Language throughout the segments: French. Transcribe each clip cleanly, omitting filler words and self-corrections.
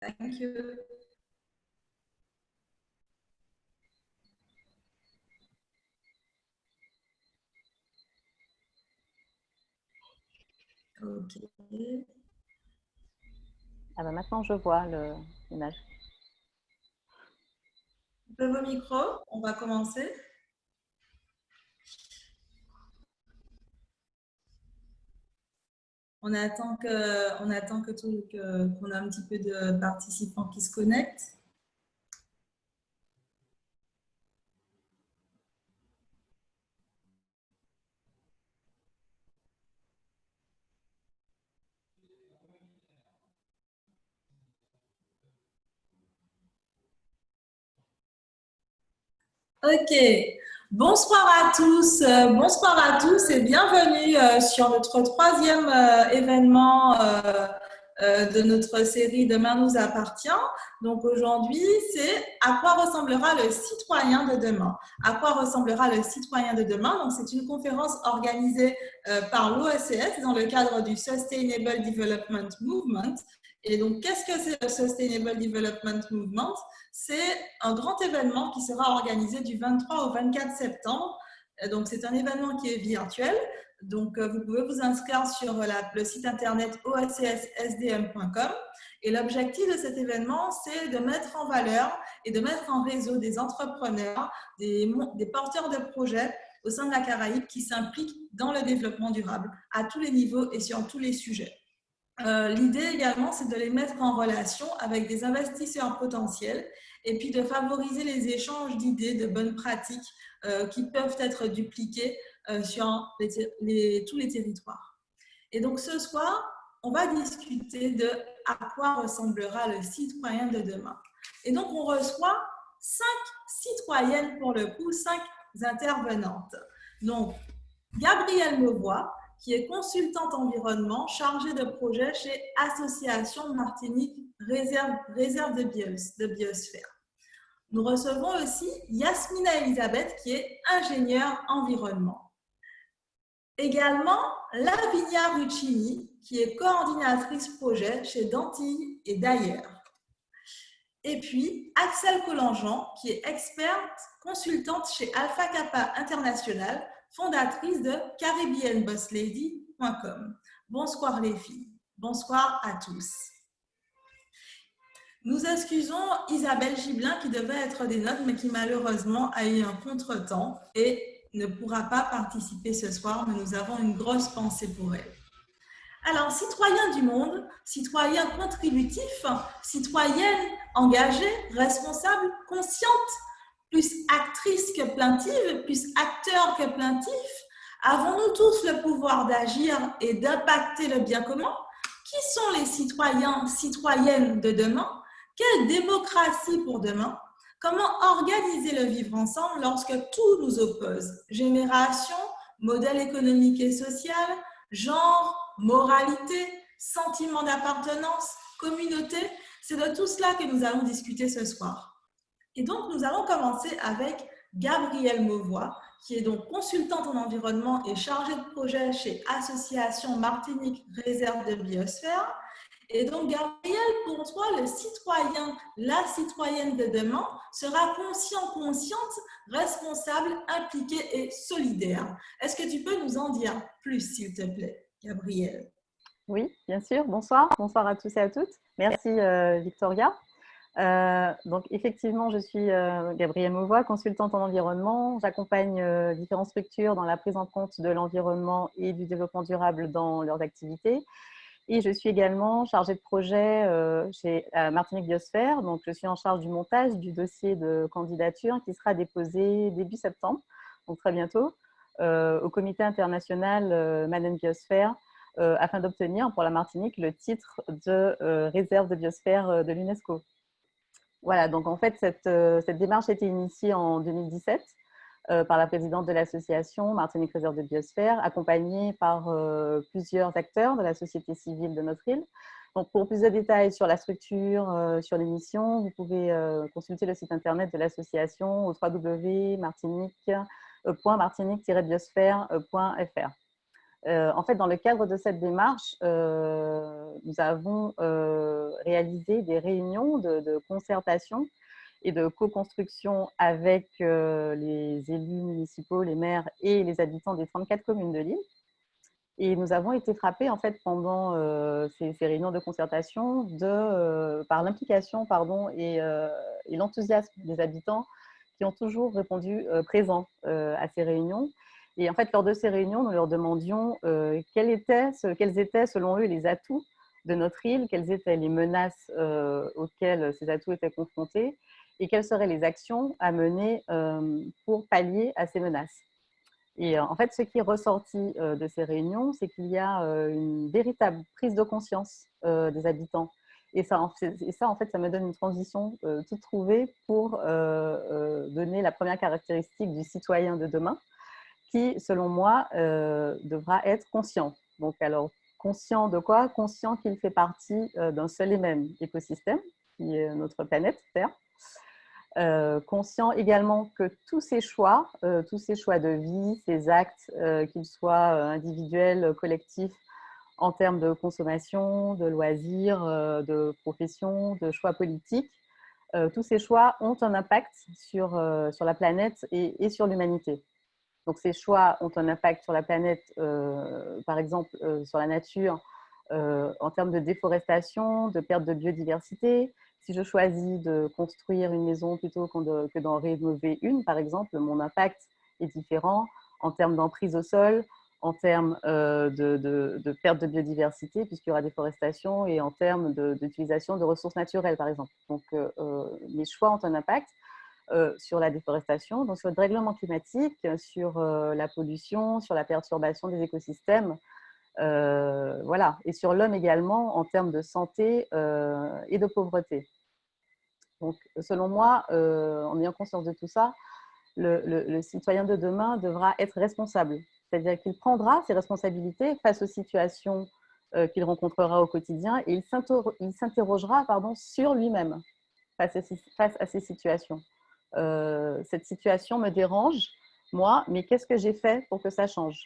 Thank you. Ok. Ah ben maintenant, je vois l'image. Vos micros, on va commencer. Qu'on a un petit peu de participants qui se connectent. Ok. Bonsoir à tous et bienvenue sur notre troisième événement de notre série Demain nous appartient. Donc aujourd'hui, c'est à quoi ressemblera le citoyen de demain. À quoi ressemblera le citoyen de demain? Donc c'est une conférence organisée par l'OSCF dans le cadre du Sustainable Development Movement. Et donc, qu'est-ce que c'est le Sustainable Development Movement? C'est un grand événement qui sera organisé du 23 au 24 septembre. Donc, c'est un événement qui est virtuel. Donc, vous pouvez vous inscrire sur le site internet oscssdm.com. Et l'objectif de cet événement, c'est de mettre en valeur et de mettre en réseau des entrepreneurs, des porteurs de projets au sein de la Caraïbe qui s'impliquent dans le développement durable à tous les niveaux et sur tous les sujets. L'idée également, c'est de les mettre en relation avec des investisseurs potentiels et puis de favoriser les échanges d'idées, de bonnes pratiques qui peuvent être dupliquées sur tous les territoires. Et donc ce soir, on va discuter de à quoi ressemblera le citoyen de demain. Et donc on reçoit 5 citoyennes pour le coup, 5 intervenantes. Donc Gabrielle Mauvois, qui est consultante environnement chargée de projet chez Association Martinique Réserve de Biosphère. Nous recevons aussi Yasmina Elisabeth, qui est ingénieure environnement. Également, Lavinia Ruccini, qui est coordinatrice projet chez Dantille et d'ailleurs. Et puis, Axel Collangean, qui est experte consultante chez Alpha Kappa International, fondatrice de caribbeanbosslady.com. Bonsoir les filles, bonsoir à tous. Nous excusons Isabelle Gibelin qui devait être des nôtres mais qui malheureusement a eu un contretemps et ne pourra pas participer ce soir, mais nous avons une grosse pensée pour elle. Alors, citoyen du monde, citoyen contributif, citoyenne engagée, responsable, consciente, plus actrice que plaintive, plus acteur que plaintif, avons-nous tous le pouvoir d'agir et d'impacter le bien commun? Qui sont les citoyens, citoyennes de demain? Quelle démocratie pour demain? Comment organiser le vivre ensemble lorsque tout nous oppose? Génération, modèle économique et social, genre, moralité, sentiment d'appartenance, communauté, c'est de tout cela que nous allons discuter ce soir. Et donc, nous allons commencer avec Gabrielle Mauvois, qui est donc consultante en environnement et chargée de projet chez Association Martinique Réserve de Biosphère. Et donc, Gabrielle, pour toi, le citoyen, la citoyenne de demain sera conscient, consciente, responsable, impliqué et solidaire. Est-ce que tu peux nous en dire plus, s'il te plaît, Gabrielle? Oui, bien sûr. Bonsoir. Bonsoir à tous et à toutes. Merci, Victoria. Donc, effectivement, je suis Gabrielle Mauvois, consultante en environnement. J'accompagne différentes structures dans la prise en compte de l'environnement et du développement durable dans leurs activités. Et je suis également chargée de projet chez Martinique Biosphère. Donc, je suis en charge du montage du dossier de candidature qui sera déposé début septembre, donc très bientôt, au comité international Madame Biosphère, afin d'obtenir pour la Martinique le titre de réserve de biosphère de l'UNESCO. Voilà, donc en fait, cette démarche a été initiée en 2017 par la présidente de l'association Martinique Réserve de Biosphère, accompagnée par plusieurs acteurs de la société civile de notre île. Donc, pour plus de détails sur la structure, sur l'émission, vous pouvez consulter le site internet de l'association au www.martinique-biosphère.fr. En fait, dans le cadre de cette démarche, nous avons réalisé des réunions de concertation et de co-construction avec les élus municipaux, les maires et les habitants des 34 communes de l'île. Et nous avons été frappés en fait pendant ces réunions de concertation par l'implication et l'enthousiasme des habitants qui ont toujours répondu présents à ces réunions. Et en fait, lors de ces réunions, nous leur demandions quels étaient selon eux les atouts de notre île, quelles étaient les menaces auxquelles ces atouts étaient confrontés et quelles seraient les actions à mener pour pallier à ces menaces. Et en fait, ce qui est ressorti de ces réunions, c'est qu'il y a une véritable prise de conscience des habitants. Et ça, en fait, ça me donne une transition toute trouvée pour donner la première caractéristique du citoyen de demain, qui, selon moi, devra être conscient. Donc, alors, conscient de quoi? Conscient qu'il fait partie d'un seul et même écosystème, qui est notre planète Terre. Conscient également que tous ces choix de vie, ces actes, qu'ils soient individuels, collectifs, en termes de consommation, de loisirs, de profession, de choix politiques, tous ces choix ont un impact sur la planète et sur l'humanité. Donc ces choix ont un impact sur la planète, par exemple sur la nature, en termes de déforestation, de perte de biodiversité. Si je choisis de construire une maison plutôt que d'en rénover une, par exemple, mon impact est différent en termes d'emprise au sol, en termes de perte de biodiversité, puisqu'il y aura déforestation, et en termes d'utilisation de ressources naturelles, par exemple. Donc, mes choix ont un impact sur la déforestation, donc sur le dérèglement climatique, sur la pollution, sur la perturbation des écosystèmes, voilà, et sur l'homme également en termes de santé et de pauvreté. Donc, selon moi, en ayant conscience de tout ça, le citoyen de demain devra être responsable. C'est-à-dire qu'il prendra ses responsabilités face aux situations qu'il rencontrera au quotidien et il s'interrogera sur lui-même face à ces situations. Cette situation me dérange, moi, mais qu'est-ce que j'ai fait pour que ça change?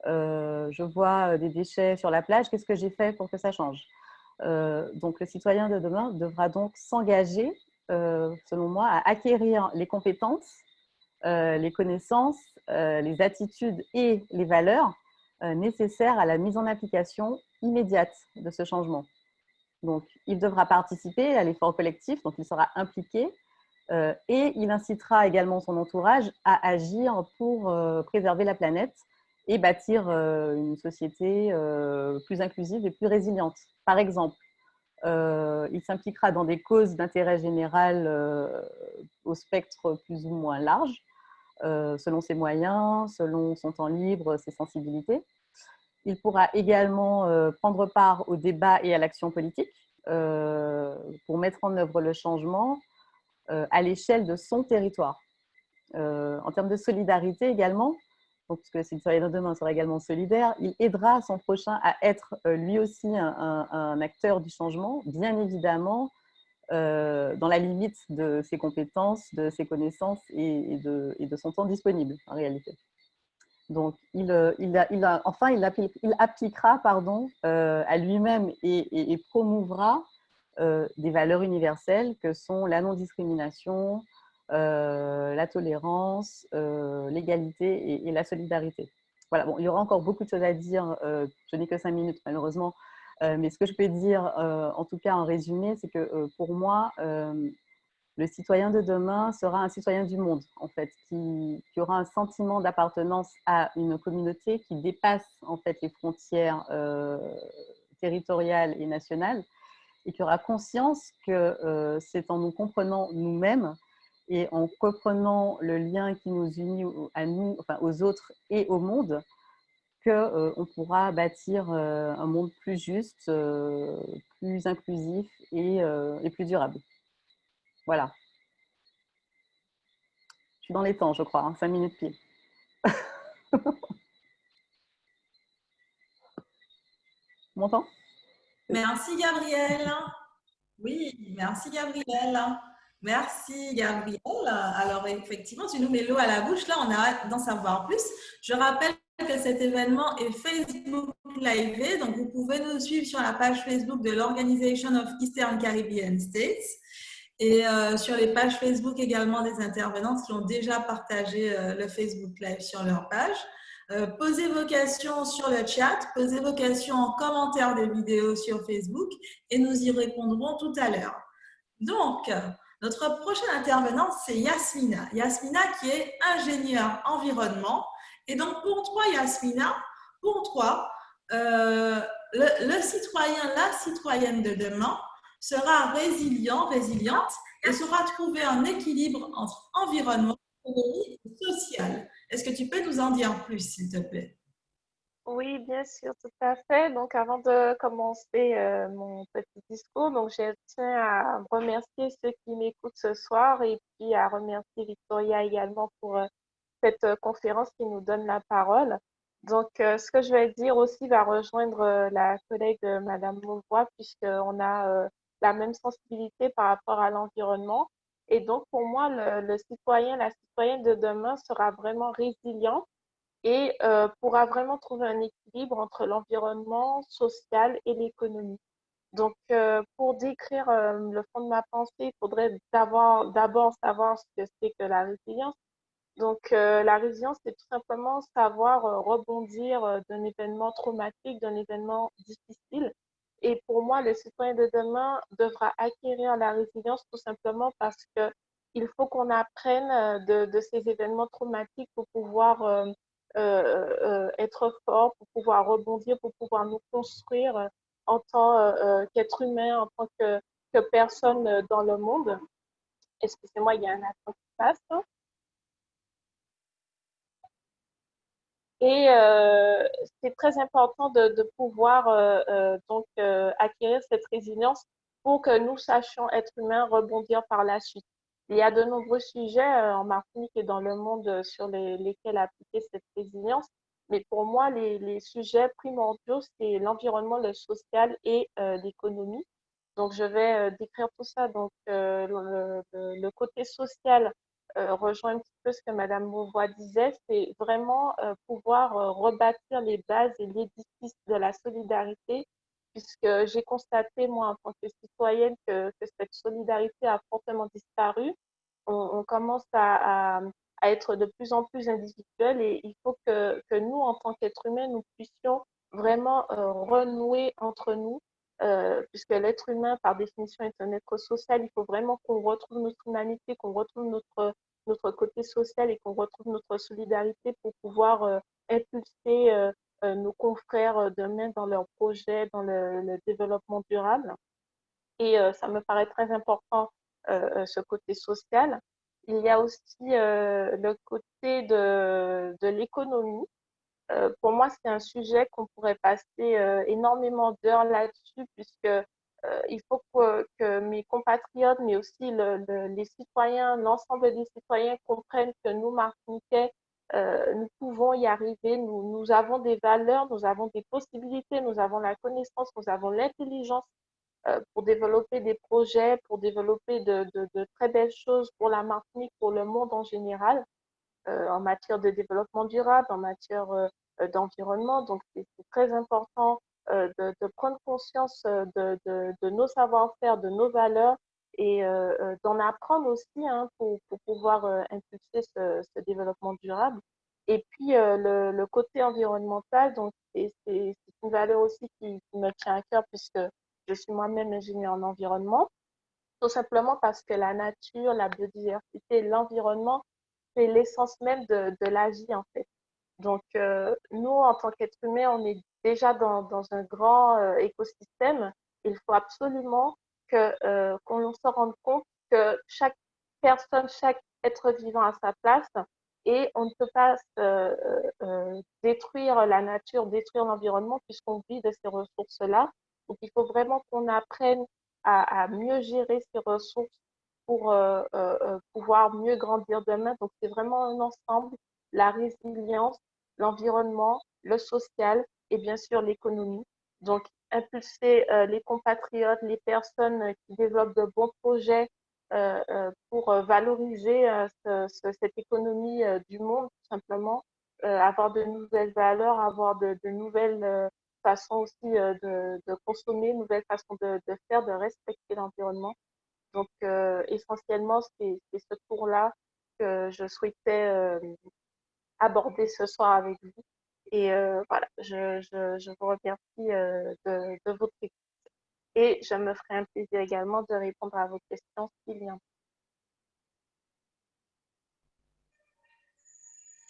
Je vois des déchets sur la plage, qu'est-ce que j'ai fait pour que ça change? Donc, le citoyen de demain devra donc s'engager, selon moi, à acquérir les compétences, les connaissances, les attitudes et les valeurs nécessaires à la mise en application immédiate de ce changement. Donc, il devra participer à l'effort collectif, donc il sera impliqué, et il incitera également son entourage à agir pour préserver la planète et bâtir une société plus inclusive et plus résiliente. Par exemple, il s'impliquera dans des causes d'intérêt général au spectre plus ou moins large, selon ses moyens, selon son temps libre, ses sensibilités. Il pourra également prendre part au débat et à l'action politique pour mettre en œuvre le changement à l'échelle de son territoire. En termes de solidarité également, donc, parce que si le citoyen de demain sera également solidaire, il aidera son prochain à être lui aussi un acteur du changement, bien évidemment, dans la limite de ses compétences, de ses connaissances et de son temps disponible en réalité. Donc, il appliquera à lui-même et promouvra des valeurs universelles que sont la non-discrimination, la tolérance, l'égalité et la solidarité. Voilà, bon, il y aura encore beaucoup de choses à dire, je n'ai que 5 minutes malheureusement, mais ce que je peux dire, en tout cas en résumé, c'est que pour moi, le citoyen de demain sera un citoyen du monde, en fait, qui aura un sentiment d'appartenance à une communauté qui dépasse en fait les frontières territoriales et nationales, et qui aura conscience que c'est en nous comprenant nous-mêmes et en comprenant le lien qui nous unit à nous, enfin, aux autres et au monde, qu'on pourra bâtir un monde plus juste, plus inclusif et plus durable. Voilà. Je suis dans les temps, je crois, hein, 5 minutes pile. Tu m'entends? Merci Gabrielle. Oui, merci Gabrielle. Merci Gabrielle. Alors effectivement, tu nous mets l'eau à la bouche. Là, on a hâte d'en savoir plus. Je rappelle que cet événement est Facebook Live, donc vous pouvez nous suivre sur la page Facebook de l'Organization of Eastern Caribbean States et sur les pages Facebook également des intervenantes qui ont déjà partagé le Facebook Live sur leur page. Posez vos questions sur le chat, posez vos questions en commentaire des vidéos sur Facebook et nous y répondrons tout à l'heure. Donc, notre prochaine intervenante, c'est Yasmina. Yasmina qui est ingénieure environnement. Et donc, pour toi, Yasmina, pour toi, le citoyen, la citoyenne de demain sera résilient, résiliente et saura trouver un équilibre entre environnement, économie et social. Est-ce que tu peux nous en dire plus, s'il te plaît? Oui, bien sûr, tout à fait. Donc, avant de commencer mon petit discours, donc je tiens à remercier ceux qui m'écoutent ce soir et puis à remercier Victoria également pour cette conférence qui nous donne la parole. Donc, ce que je vais dire aussi va rejoindre la collègue Madame Mauvois, puisqu'on a la même sensibilité par rapport à l'environnement. Et donc, pour moi, le citoyen, la citoyenne de demain sera vraiment résilient et pourra vraiment trouver un équilibre entre l'environnement social et l'économie. Donc, pour décrire le fond de ma pensée, il faudrait d'abord savoir ce que c'est que la résilience. Donc, la résilience, c'est tout simplement savoir rebondir d'un événement traumatique, d'un événement difficile. Et pour moi, le citoyen de demain devra acquérir la résilience tout simplement parce que il faut qu'on apprenne de ces événements traumatiques pour pouvoir être fort, pour pouvoir rebondir, pour pouvoir nous construire en tant qu'être humain, en tant que personne dans le monde. Excusez-moi, il y a un accent qui passe. Et c'est très important de pouvoir acquérir cette résilience pour que nous sachions, être humains, rebondir par la suite. Il y a de nombreux sujets en Martinique et dans le monde sur lesquels appliquer cette résilience. Mais pour moi, les sujets primordiaux, c'est l'environnement, le social et l'économie. Donc, je vais décrire tout ça. Donc, le côté social rejoint un petit peu ce que Madame Mauvois disait, c'est vraiment pouvoir rebâtir les bases et l'édifice de la solidarité, puisque j'ai constaté, moi, en tant que citoyenne, que cette solidarité a fortement disparu. On commence à être de plus en plus individuel et il faut que nous, en tant qu'êtres humains, nous puissions vraiment renouer entre nous, puisque l'être humain, par définition, est un être social. Il faut vraiment qu'on retrouve notre humanité, qu'on retrouve notre côté social et qu'on retrouve notre solidarité pour pouvoir impulser nos confrères demain dans leurs projets, dans le développement durable. Et ça me paraît très important, ce côté social. Il y a aussi le côté de l'économie. Pour moi, c'est un sujet qu'on pourrait passer énormément d'heures là-dessus, puisque il faut que mes compatriotes, mais aussi les citoyens, l'ensemble des citoyens comprennent que nous, Martiniquais, nous pouvons y arriver. Nous avons des valeurs, nous avons des possibilités, nous avons la connaissance, nous avons l'intelligence pour développer des projets, pour développer de très belles choses pour la Martinique, pour le monde en général, en matière de développement durable, en matière d'environnement. Donc, c'est très important de prendre conscience de nos savoir-faire, de nos valeurs et d'en apprendre aussi hein, pour pouvoir impulser ce développement durable. Et puis, le côté environnemental, donc, c'est une valeur aussi qui me tient à cœur puisque je suis moi-même ingénieure en environnement, tout simplement parce que la nature, la biodiversité, l'environnement, c'est l'essence même de la vie, en fait. Donc, nous, en tant qu'êtres humains, on est déjà dans un grand écosystème. Il faut absolument qu'on se rende compte que chaque personne, chaque être vivant a sa place et on ne peut pas détruire la nature, détruire l'environnement puisqu'on vit de ces ressources-là. Donc, il faut vraiment qu'on apprenne à mieux gérer ces ressources pour pouvoir mieux grandir demain. Donc, c'est vraiment un ensemble, la résilience, l'environnement, le social et bien sûr l'économie. Donc, impulser les compatriotes, les personnes qui développent de bons projets pour valoriser cette économie du monde, tout simplement, avoir de nouvelles valeurs, avoir de nouvelles façons aussi de consommer, nouvelles façons de faire, de respecter l'environnement. Donc, essentiellement, c'est ce tour-là que je souhaitais aborder ce soir avec vous. Et voilà, je vous remercie de votre écoute. Et je me ferai un plaisir également de répondre à vos questions s'il y en a.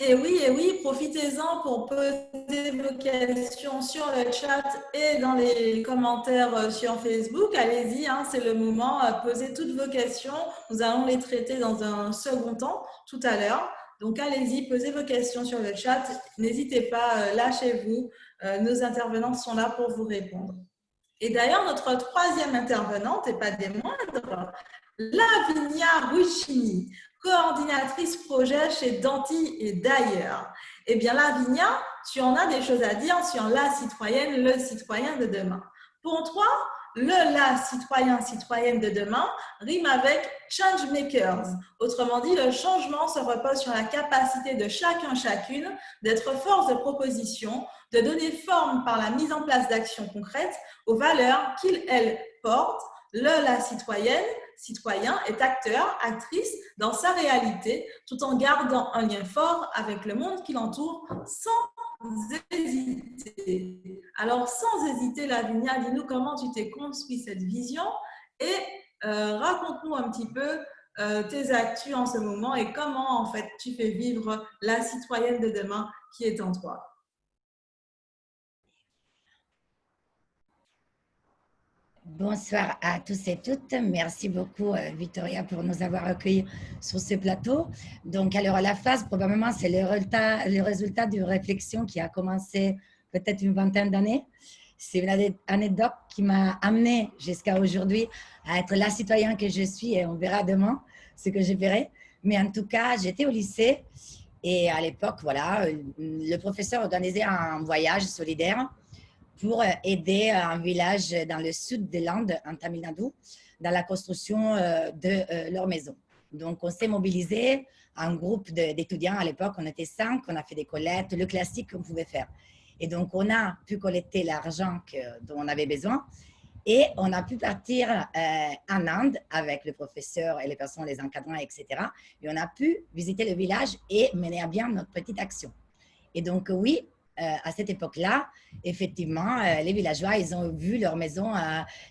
Et oui, profitez-en pour poser vos questions sur le chat et dans les commentaires sur Facebook. Allez-y, hein, c'est le moment. Posez toutes vos questions. Nous allons les traiter dans un second temps, tout à l'heure. Donc, allez-y, posez vos questions sur le chat. N'hésitez pas, lâchez-vous. Nos intervenantes sont là pour vous répondre. Et d'ailleurs, notre troisième intervenante, et pas des moindres, Lavinia Ruccini, coordinatrice projet chez Danti et d'ailleurs. Eh bien, Lavinia, tu en as des choses à dire sur la citoyenne, le citoyen de demain. Pour toi, la citoyenne de demain rime avec changemakers. Autrement dit, le changement se repose sur la capacité de chacun, chacune d'être force de proposition, de donner forme par la mise en place d'actions concrètes aux valeurs qu'il, elle, porte. La citoyenne, citoyen est acteur, actrice dans sa réalité, tout en gardant un lien fort avec le monde qui l'entoure sans hésiter. Alors, sans hésiter, Lavinia, dis-nous comment tu t'es construit cette vision et raconte-nous un petit peu tes actus en ce moment et comment, en fait, tu fais vivre la citoyenne de demain qui est en toi. Bonsoir à tous et toutes. Merci beaucoup, Victoria, pour nous avoir accueillis sur ce plateau. Donc, alors, la phase, probablement, c'est le résultat d'une réflexion qui a commencé peut-être une vingtaine d'années. C'est une anecdote qui m'a amenée jusqu'à aujourd'hui à être la citoyenne que je suis et on verra demain ce que je verrai. Mais en tout cas, j'étais au lycée et à l'époque, voilà, le professeur organisait un voyage solidaire pour aider un village dans le sud de l'Inde, en Tamil Nadu, dans la construction de leur maison. Donc, on s'est mobilisé, un groupe d'étudiants à l'époque, on était 5, on a fait des collectes, le classique qu'on pouvait faire. Et donc, on a pu collecter l'argent dont on avait besoin et on a pu partir en Inde avec le professeur et les personnes, les encadrants, etc. Et on a pu visiter le village et mener à bien notre petite action. Et donc, oui, à cette époque-là, effectivement, les villageois, ils ont vu leur maison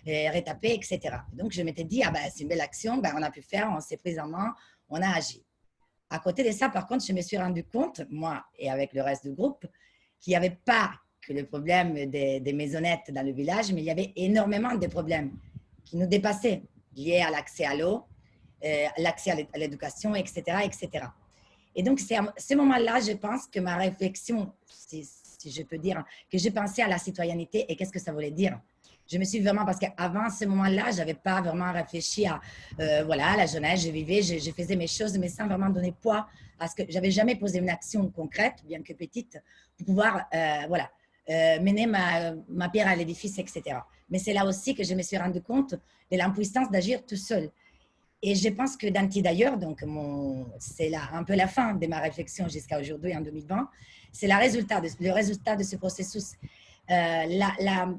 retapée, etc. Donc, je m'étais dit, ah ben, c'est une belle action, ben, on a pu faire, on s'est pris en main, on a agi. À côté de ça, par contre, je me suis rendu compte, moi et avec le reste du groupe, qu'il n'y avait pas que le problème des maisonnettes dans le village, mais il y avait énormément de problèmes qui nous dépassaient, liés à l'accès à l'eau, l'accès à l'éducation, etc., etc. Et donc, c'est à ce moment-là, je pense que ma réflexion, si je peux dire, que j'ai pensé à la citoyenneté et qu'est-ce que ça voulait dire. Je me suis vraiment, parce qu'avant ce moment-là, je n'avais pas vraiment réfléchi à, voilà, la jeunesse, je vivais, je faisais mes choses, mais sans vraiment donner poids à ce que je n'avais jamais posé une action concrète, bien que petite, pour pouvoir, voilà, mener ma pierre à l'édifice, etc. Mais c'est là aussi que je me suis rendu compte de l'impuissance d'agir tout seul. Et je pense que Danti d'ailleurs, donc c'est un peu la fin de ma réflexion jusqu'à aujourd'hui en 2020, c'est le résultat de ce processus.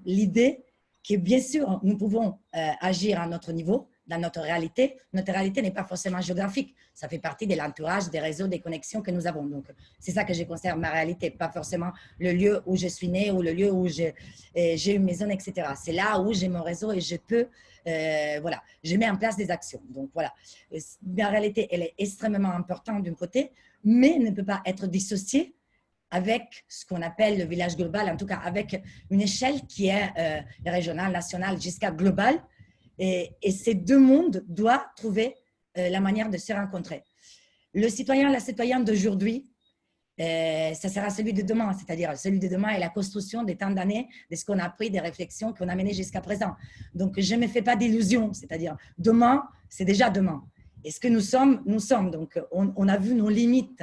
L'idée que bien sûr, nous pouvons agir à notre niveau, dans notre réalité. Notre réalité n'est pas forcément géographique. Ça fait partie de l'entourage, des réseaux, des connexions que nous avons. Donc, c'est ça que je considère ma réalité, pas forcément le lieu où je suis née ou le lieu où j'ai une maison, etc. C'est là où j'ai mon réseau et je peux, voilà, je mets en place des actions. Donc, voilà, la réalité, elle est extrêmement importante d'un côté, mais ne peut pas être dissociée avec ce qu'on appelle le village global, en tout cas avec une échelle qui est régionale, nationale, jusqu'à globale. Et ces deux mondes doivent trouver la manière de se rencontrer. Le citoyen, la citoyenne d'aujourd'hui, ça sera celui de demain, c'est-à-dire celui de demain est la construction des temps d'années, de ce qu'on a appris, des réflexions qu'on a menées jusqu'à présent. Donc, je ne me fais pas d'illusions, c'est-à-dire demain, c'est déjà demain. Et ce que nous sommes, nous sommes. Donc, on a vu nos limites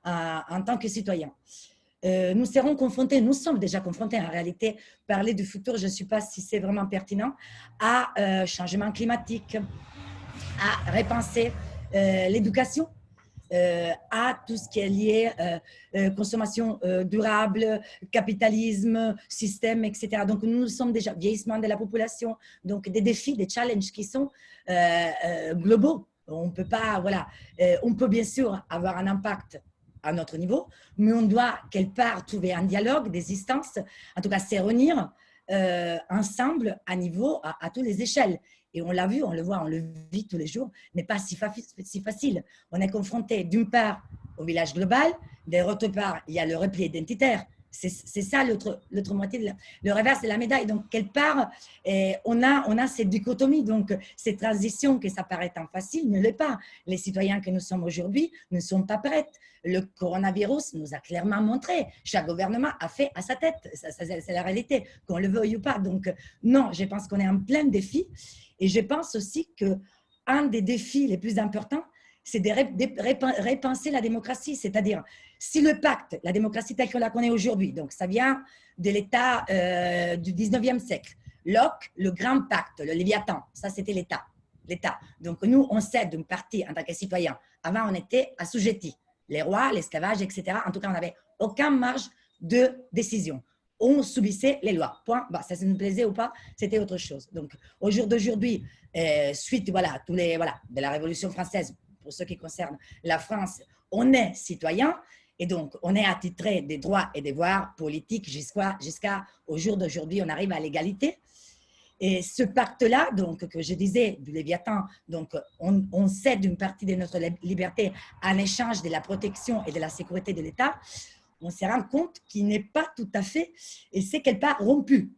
en tant que citoyens. Nous serons confrontés, nous sommes déjà confrontés en réalité, parler du futur, je ne sais pas si c'est vraiment pertinent, à changement climatique, à repenser l'éducation, à tout ce qui est lié consommation durable, capitalisme, système, etc. Donc, nous sommes déjà vieillissement de la population, donc des défis, des challenges qui sont globaux. On peut pas, voilà, on peut bien sûr avoir un impact à notre niveau, mais on doit quelque part trouver un dialogue, des instances, en tout cas se réunir ensemble à niveau, à toutes les échelles. Et on l'a vu, on le voit, on le vit tous les jours, n'est pas si facile. On est confronté d'une part au village global, d'autre part, il y a le repli identitaire. C'est ça l'autre moitié, le revers de la médaille. Donc, quelque part, on a cette dichotomie. Donc, cette transition que ça paraît tant facile ne l'est pas. Les citoyens que nous sommes aujourd'hui ne sont pas prêts. Le coronavirus nous a clairement montré. Chaque gouvernement a fait à sa tête. C'est la réalité, qu'on le veuille ou pas. Donc, non, je pense qu'on est en plein défi. Et je pense aussi qu'un des défis les plus importants, c'est de repenser la démocratie. C'est-à-dire, si le pacte, la démocratie telle qu'on la connaît aujourd'hui, donc ça vient de l'État du 19e siècle, Locke, le grand pacte, le Léviathan, ça c'était l'État. Donc nous, on cède une partie en tant que citoyens. Avant, on était assujettis. Les rois, l'esclavage, etc. En tout cas, on n'avait aucune marge de décision. On subissait les lois. Point. Bah, ça nous plaisait ou pas, c'était autre chose. Donc, au jour d'aujourd'hui, suite voilà, de la Révolution française, pour ce qui concerne la France, on est citoyen et donc on est attitré des droits et devoirs politiques jusqu'au jour d'aujourd'hui, on arrive à l'égalité. Et ce pacte-là, donc, que je disais, du Léviathan, donc, on cède une partie de notre liberté en échange de la protection et de la sécurité de l'État, on se rend compte qu'il n'est pas tout à fait, et c'est quelque part rompu.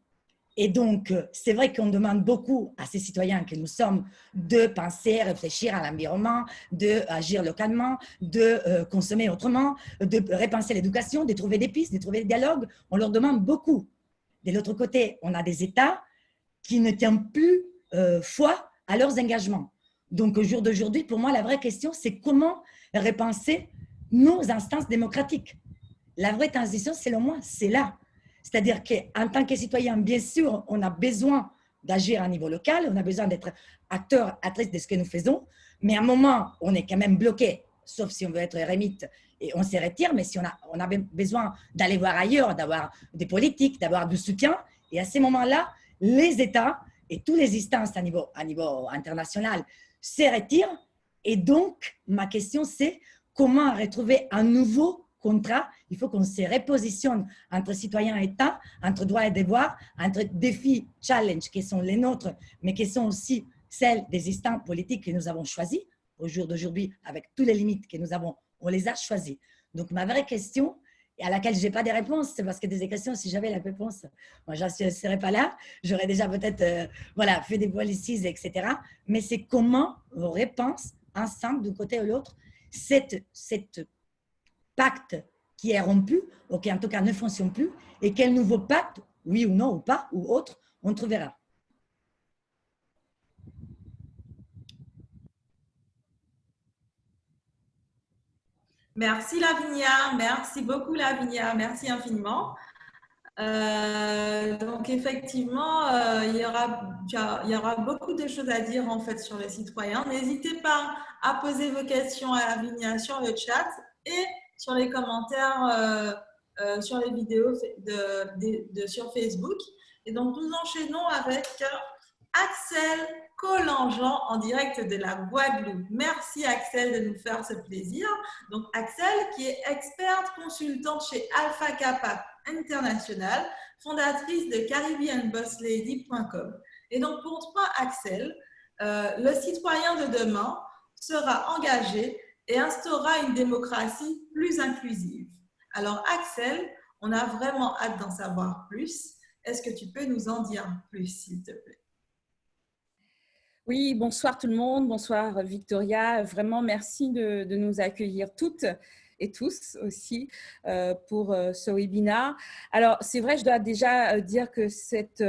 Et donc, c'est vrai qu'on demande beaucoup à ces citoyens que nous sommes de penser, réfléchir à l'environnement, d'agir localement, de consommer autrement, de repenser l'éducation, de trouver des pistes, de trouver des dialogues. On leur demande beaucoup. De l'autre côté, on a des États qui ne tiennent plus foi à leurs engagements. Donc, au jour d'aujourd'hui, pour moi, la vraie question, c'est comment repenser nos instances démocratiques. La vraie transition, selon moi, c'est là. C'est-à-dire qu'en tant que citoyen, bien sûr, on a besoin d'agir à un niveau local, on a besoin d'être acteur, actrice de ce que nous faisons, mais à un moment, on est quand même bloqué, sauf si on veut être érémite et on se retire, mais si on a besoin d'aller voir ailleurs, d'avoir des politiques, d'avoir du soutien, et à ces moments-là, les États et toutes les instances à niveau international se retirent. Et donc, ma question, c'est comment retrouver un nouveau contrat. Il faut qu'on se repositionne entre citoyens et États, entre droits et devoirs, entre défis, challenges qui sont les nôtres, mais qui sont aussi celles des instants politiques que nous avons choisis. Au jour d'aujourd'hui, avec toutes les limites que nous avons, on les a choisis. Donc, ma vraie question, à laquelle je n'ai pas de réponse, c'est parce que des questions, si j'avais la réponse, moi, je ne serais pas là. J'aurais déjà peut-être fait des policies, etc. Mais c'est comment on repense ensemble, d'un côté ou de l'autre, cette pacte qui est rompu, ou qui en tout cas ne fonctionne plus, et quel nouveau pacte, oui ou non, ou pas, ou autre, on trouvera. Merci Lavinia, merci beaucoup Lavinia, merci infiniment. Donc effectivement, il y aura beaucoup de choses à dire en fait sur les citoyens. N'hésitez pas à poser vos questions à Lavinia sur le chat et sur les commentaires sur les vidéos sur Facebook. Et donc nous enchaînons avec Axel Collangean en direct de la Guadeloupe. Merci Axel de nous faire ce plaisir. Donc Axel qui est experte consultante chez Alpha Kappa International, fondatrice de CaribbeanBossLady.com. Et donc pour toi Axel, le citoyen de demain sera engagé et instaurera une démocratie plus inclusive. Alors Axel, on a vraiment hâte d'en savoir plus. Est-ce que tu peux nous en dire plus, s'il te plaît? Oui, bonsoir tout le monde, bonsoir Victoria. Vraiment, merci de nous accueillir toutes et tous aussi pour ce webinaire. Alors, c'est vrai, je dois déjà dire que cette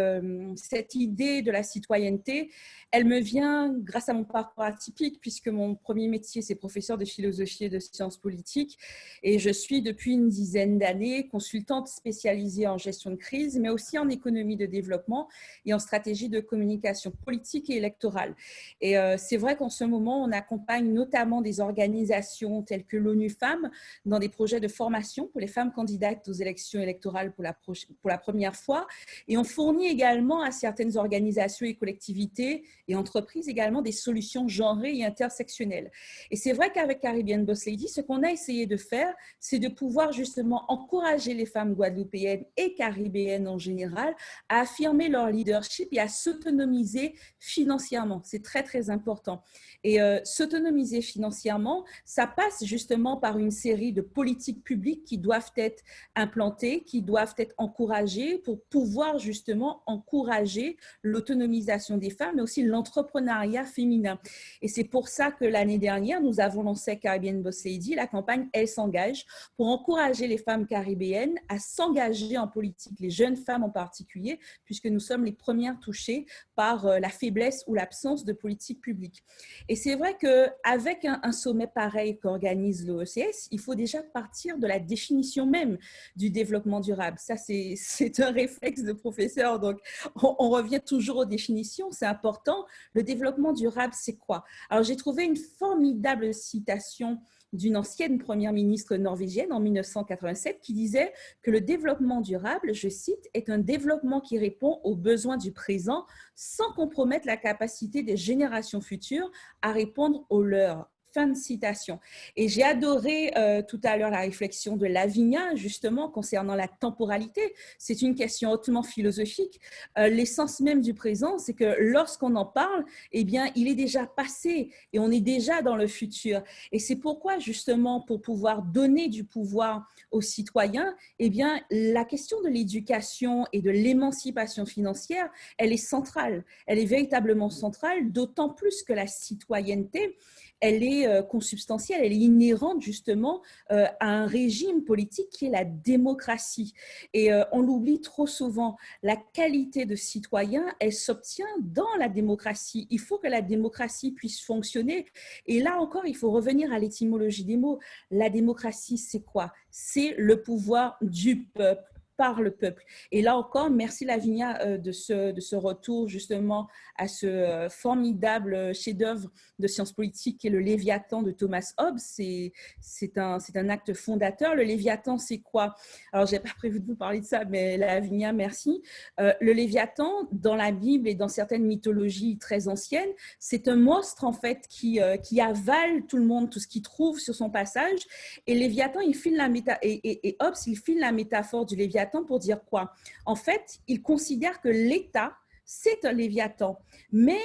idée de la citoyenneté, Elle me vient grâce à mon parcours atypique, puisque mon premier métier, c'est professeur de philosophie et de sciences politiques. Et je suis depuis une dizaine d'années consultante spécialisée en gestion de crise, mais aussi en économie de développement et en stratégie de communication politique et électorale. Et c'est vrai qu'en ce moment, on accompagne notamment des organisations telles que l'ONU Femmes dans des projets de formation pour les femmes candidates aux élections électorales pour la première fois. Et on fournit également à certaines organisations et collectivités et entreprises également des solutions genrées et intersectionnelles. Et c'est vrai qu'avec Caribbean Boss Lady, ce qu'on a essayé de faire, c'est de pouvoir justement encourager les femmes guadeloupéennes et caribéennes en général à affirmer leur leadership et à s'autonomiser financièrement. C'est très, très important. Et s'autonomiser financièrement, ça passe justement par une série de politiques publiques qui doivent être implantées, qui doivent être encouragées pour pouvoir justement encourager l'autonomisation des femmes, mais aussi l'entrepreneuriat féminin. Et c'est pour ça que l'année dernière, nous avons lancé Caribbean Boss Lady, la campagne « Elle s'engage » pour encourager les femmes caribéennes à s'engager en politique, les jeunes femmes en particulier, puisque nous sommes les premières touchées par la faiblesse ou l'absence de politique publique. Et c'est vrai qu'avec un sommet pareil qu'organise l'OECS, il faut déjà partir de la définition même du développement durable. Ça, c'est un réflexe de professeur, donc on revient toujours aux définitions, c'est important. Le développement durable, c'est quoi? Alors, j'ai trouvé une formidable citation d'une ancienne première ministre norvégienne en 1987 qui disait que le développement durable, je cite, est un développement qui répond aux besoins du présent sans compromettre la capacité des générations futures à répondre aux leurs. Fin de citation. Et j'ai adoré tout à l'heure la réflexion de Lavinia, justement, concernant la temporalité. C'est une question hautement philosophique. L'essence même du présent, c'est que lorsqu'on en parle, eh bien, il est déjà passé et on est déjà dans le futur. Et c'est pourquoi, justement, pour pouvoir donner du pouvoir aux citoyens, eh bien, la question de l'éducation et de l'émancipation financière, elle est centrale. Elle est véritablement centrale, d'autant plus que la citoyenneté, elle est consubstantielle, elle est inhérente justement à un régime politique qui est la démocratie. Et on l'oublie trop souvent, la qualité de citoyen, elle s'obtient dans la démocratie. Il faut que la démocratie puisse fonctionner. Et là encore, il faut revenir à l'étymologie des mots. La démocratie, c'est quoi? C'est le pouvoir du peuple, par le peuple. Et là encore, merci Lavinia de ce retour justement à ce formidable chef-d'œuvre de sciences politiques qui est le Léviathan de Thomas Hobbes. C'est un acte fondateur. Le Léviathan, c'est quoi? Alors, je n'ai pas prévu de vous parler de ça, mais Lavinia, merci. Le Léviathan, dans la Bible et dans certaines mythologies très anciennes, c'est un monstre en fait qui avale tout le monde, tout ce qu'il trouve sur son passage. Et Léviathan, il file et Hobbes, il file la métaphore du Léviathan pour dire quoi? En fait, il considère que l'État, c'est un Léviathan. Mais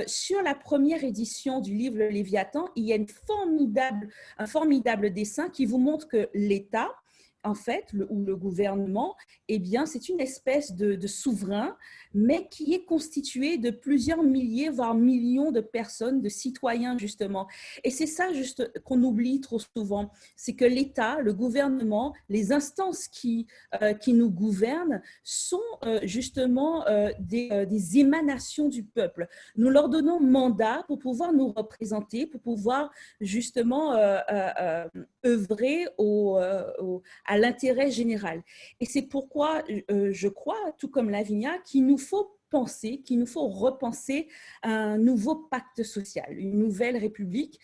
sur la première édition du livre Le Léviathan, il y a un formidable dessin qui vous montre que l'État, en fait, ou le gouvernement, eh bien, c'est une espèce de souverain, mais qui est constitué de plusieurs milliers, voire millions de personnes, de citoyens, justement. Et c'est ça, juste, qu'on oublie trop souvent. C'est que l'État, le gouvernement, les instances qui nous gouvernent sont justement des émanations du peuple. Nous leur donnons mandat pour pouvoir nous représenter, pour pouvoir justement œuvrer à l'intérêt général. Et c'est pourquoi je crois, tout comme Lavinia, qu'il nous faut penser, qu'il nous faut repenser un nouveau pacte social, une nouvelle république.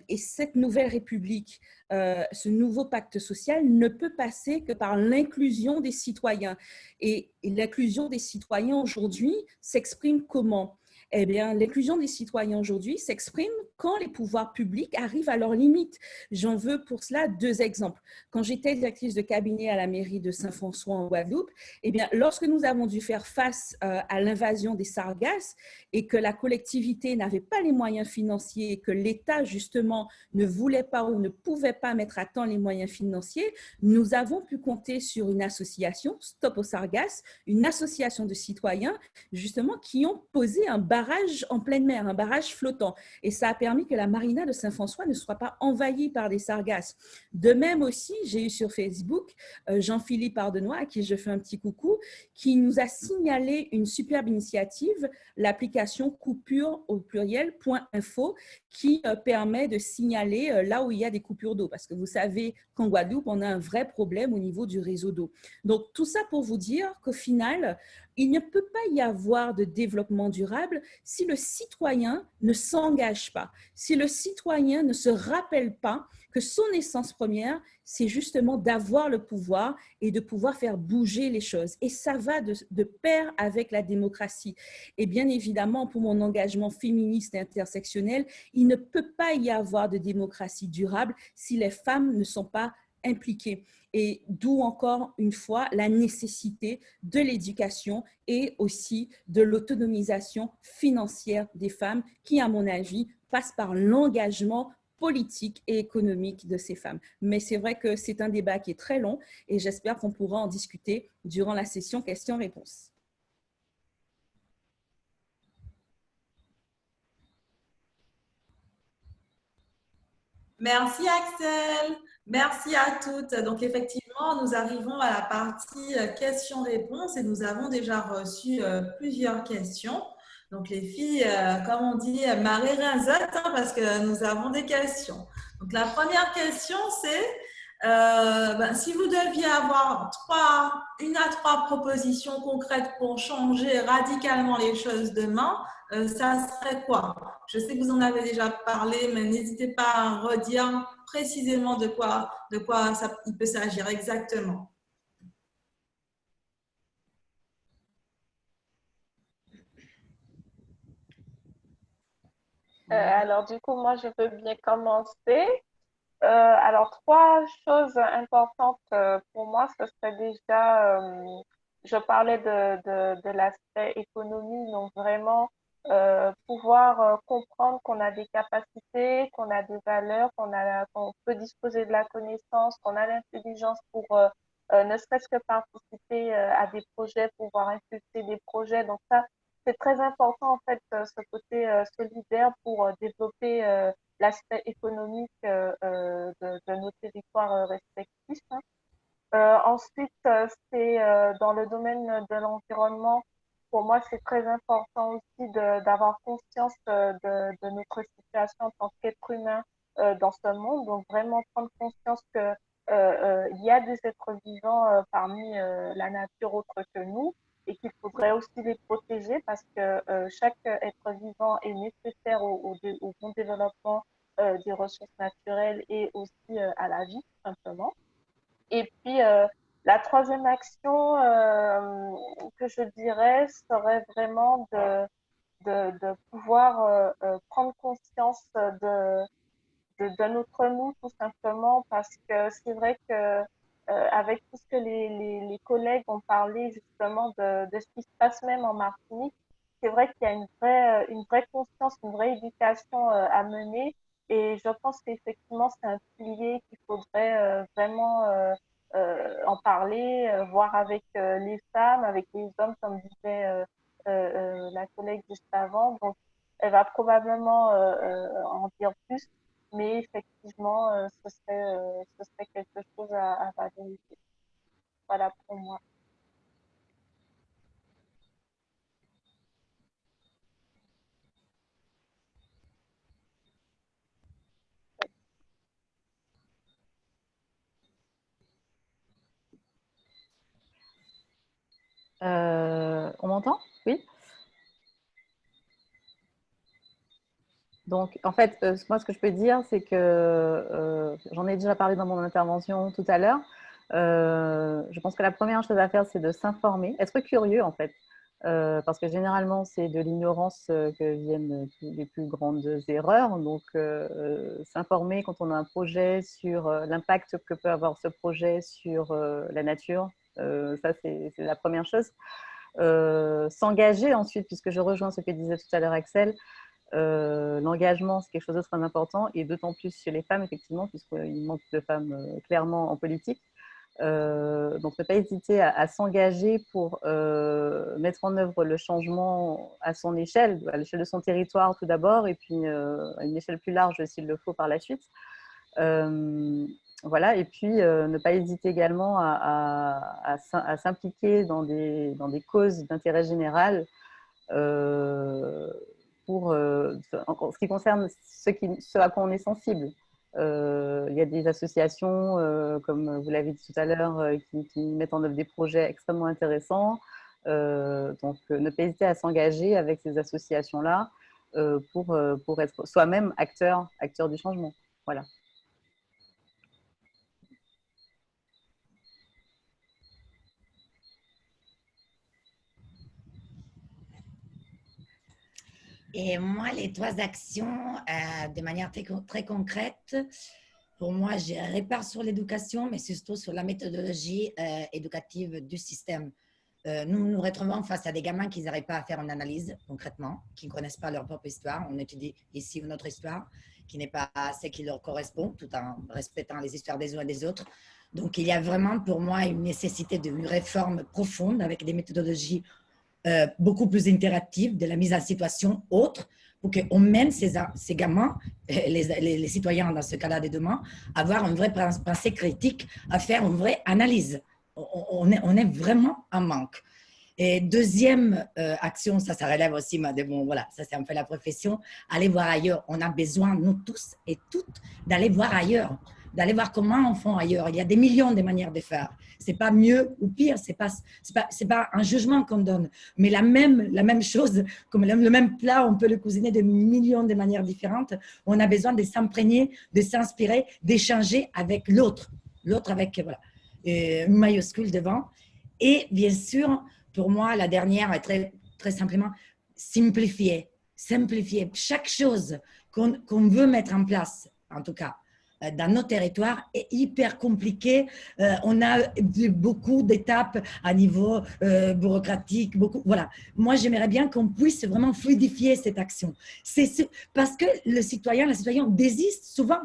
Et cette nouvelle république, ce nouveau pacte social ne peut passer que par l'inclusion des citoyens. Et l'inclusion des citoyens aujourd'hui s'exprime comment? Eh bien, l'inclusion des citoyens aujourd'hui s'exprime quand les pouvoirs publics arrivent à leurs limites. J'en veux pour cela 2 exemples. Quand j'étais directrice de cabinet à la mairie de Saint-François en Guadeloupe, eh bien, lorsque nous avons dû faire face à l'invasion des sargasses et que la collectivité n'avait pas les moyens financiers et que l'État, justement, ne voulait pas ou ne pouvait pas mettre à temps les moyens financiers, nous avons pu compter sur une association, Stop aux sargasses, une association de citoyens, justement, qui ont posé un barrage barrage en pleine mer, un barrage flottant. Et ça a permis que la marina de Saint-François ne soit pas envahie par des sargasses. De même aussi, j'ai eu sur Facebook Jean-Philippe Ardenois, à qui je fais un petit coucou, qui nous a signalé une superbe initiative, l'application coupure au pluriel .info, qui permet de signaler là où il y a des coupures d'eau. Parce que vous savez qu'en Guadeloupe, on a un vrai problème au niveau du réseau d'eau. Donc, tout ça pour vous dire qu'au final, il ne peut pas y avoir de développement durable si le citoyen ne s'engage pas, si le citoyen ne se rappelle pas que son essence première, c'est justement d'avoir le pouvoir et de pouvoir faire bouger les choses. Et ça va de pair avec la démocratie. Et bien évidemment, pour mon engagement féministe et intersectionnel, il ne peut pas y avoir de démocratie durable si les femmes ne sont pas impliquées. Et d'où encore une fois la nécessité de l'éducation et aussi de l'autonomisation financière des femmes qui, à mon avis, passe par l'engagement politique et économique de ces femmes. Mais c'est vrai que c'est un débat qui est très long et j'espère qu'on pourra en discuter durant la session questions-réponses. Merci Axel, merci à toutes. Donc effectivement, nous arrivons à la partie questions-réponses et nous avons déjà reçu plusieurs questions. Donc les filles, comme on dit, marée rinzotte, parce que nous avons des questions. Donc la première question, c'est si vous deviez avoir une à trois propositions concrètes pour changer radicalement les choses demain, ça serait quoi? Je sais que vous en avez déjà parlé, mais n'hésitez pas à redire précisément de quoi il peut s'agir exactement. Alors, du coup, moi, je veux bien commencer. Alors, trois choses importantes pour moi, ce serait déjà, je parlais de l'aspect économie, donc vraiment pouvoir comprendre qu'on a des capacités, qu'on a des valeurs, qu'on peut disposer de la connaissance, qu'on a l'intelligence pour ne serait-ce que participer à des projets, pouvoir impulser des projets. Donc ça, c'est très important en fait, ce côté solidaire pour développer l'aspect économique de nos territoires respectifs. Hein. Ensuite, c'est dans le domaine de l'environnement. Pour moi, c'est très important aussi d'avoir conscience de notre situation en tant qu'être humain dans ce monde. Donc, vraiment prendre conscience que il y a des êtres vivants parmi la nature autre que nous et qu'il faudrait aussi les protéger parce que chaque être vivant est nécessaire au bon développement des ressources naturelles et aussi à la vie, tout simplement. Et puis, la troisième action que je dirais serait vraiment de pouvoir prendre conscience de notre nous, tout simplement, parce que c'est vrai que avec tout ce que les collègues ont parlé justement de ce qui se passe même en Martinique, c'est vrai qu'il y a une vraie conscience, une vraie éducation à mener. Et je pense qu'effectivement, c'est un pilier qu'il faudrait vraiment en parler, voir avec les femmes, avec les hommes, comme disait la collègue juste avant. Donc, elle va probablement en dire plus, mais effectivement, ce serait quelque chose à valoriser. Voilà pour moi. On m'entend? Oui. Donc, en fait, moi, ce que je peux dire, c'est que j'en ai déjà parlé dans mon intervention tout à l'heure. Je pense que la première chose à faire, c'est de s'informer, être curieux, en fait. Parce que généralement, c'est de l'ignorance que viennent les plus grandes erreurs. Donc, s'informer quand on a un projet sur l'impact que peut avoir ce projet sur la nature, ça, c'est la première chose. S'engager ensuite, puisque je rejoins ce que disait tout à l'heure Axel, l'engagement, c'est quelque chose de très important, et d'autant plus chez les femmes, effectivement, puisqu'il manque de femmes clairement en politique. Donc, ne pas hésiter à s'engager pour mettre en œuvre le changement à son échelle, à l'échelle de son territoire tout d'abord, et puis à une échelle plus large s'il le faut par la suite. Voilà, et puis ne pas hésiter également à s'impliquer dans des causes d'intérêt général en ce qui concerne ce à quoi on est sensible. Il y a des associations, comme vous l'avez dit tout à l'heure, qui mettent en œuvre des projets extrêmement intéressants. Donc, ne pas hésiter à s'engager avec ces associations-là pour être soi-même acteur du changement. Voilà. Et moi, les 3 actions, de manière très concrète, pour moi, je répare sur l'éducation, mais surtout sur la méthodologie éducative du système. Nous nous retrouvons face à des gamins qui n'arrivent pas à faire une analyse concrètement, qui ne connaissent pas leur propre histoire. On étudie ici une autre histoire qui n'est pas ce qui leur correspond, tout en respectant les histoires des uns et des autres. Donc, il y a vraiment pour moi une nécessité d'une réforme profonde avec des méthodologies beaucoup plus interactive, de la mise en situation autre, pour qu'on mène ces gamins, les citoyens dans ce cas-là de demain, à avoir une vraie pensée critique, à faire une vraie analyse. On est vraiment en manque. Et deuxième action, ça relève aussi de bon, voilà, ça c'est un peu la profession, aller voir ailleurs. On a besoin, nous tous et toutes, d'aller voir ailleurs, d'aller voir comment on fait ailleurs. Il y a des millions de manières de faire. C'est pas mieux ou pire, c'est pas un jugement qu'on donne, mais la même chose, comme le même plat, on peut le cuisiner de millions de manières différentes. On a besoin de s'imprégner, de s'inspirer, d'échanger avec l'autre avec voilà, une majuscule devant. Et bien sûr, pour moi, la dernière est très simplement simplifier chaque chose qu'on veut mettre en place, en tout cas dans nos territoires, est hyper compliqué. On a beaucoup d'étapes à niveau bureaucratique. Voilà. Moi, j'aimerais bien qu'on puisse vraiment fluidifier cette action. Parce que la citoyenne désiste souvent.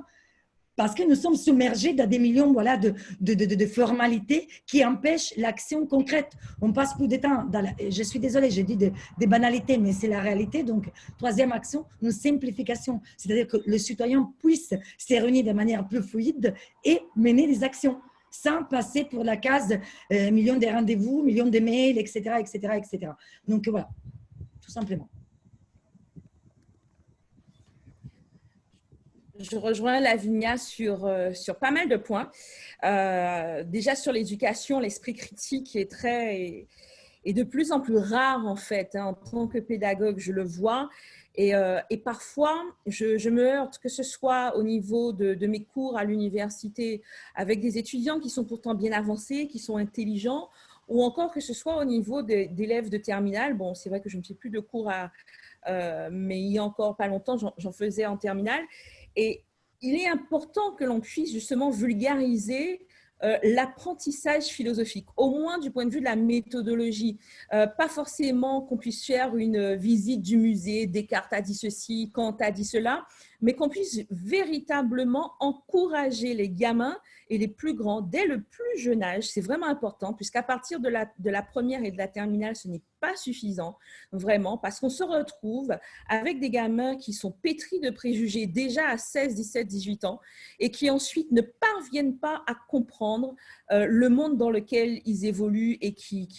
Parce que nous sommes submergés dans des millions voilà, de formalités qui empêchent l'action concrète. On passe plus de temps. Je suis désolée, j'ai dit des banalités, mais c'est la réalité. Donc, troisième action, une simplification. C'est-à-dire que le citoyen puisse se réunir de manière plus fluide et mener des actions sans passer pour la case millions de rendez-vous, millions de mails, etc., etc., etc. Donc, voilà, tout simplement. Je rejoins Lavinia sur pas mal de points. Déjà sur l'éducation, l'esprit critique est de plus en plus rare en fait. En tant que pédagogue, je le vois. Et parfois, je me heurte, que ce soit au niveau de mes cours à l'université avec des étudiants qui sont pourtant bien avancés, qui sont intelligents, ou encore que ce soit au niveau d'élèves de terminale. Bon, c'est vrai que je ne fais plus de cours mais il y a encore pas longtemps, j'en faisais en terminale. Et il est important que l'on puisse justement vulgariser l'apprentissage philosophique, au moins du point de vue de la méthodologie. Pas forcément qu'on puisse faire une visite du musée, Descartes a dit ceci, Kant a dit cela, mais qu'on puisse véritablement encourager les gamins et les plus grands dès le plus jeune âge. C'est vraiment important, puisqu'à partir de la première et de la terminale, ce n'est pas suffisant, vraiment, parce qu'on se retrouve avec des gamins qui sont pétris de préjugés déjà à 16, 17, 18 ans et qui ensuite ne parviennent pas à comprendre le monde dans lequel ils évoluent et qui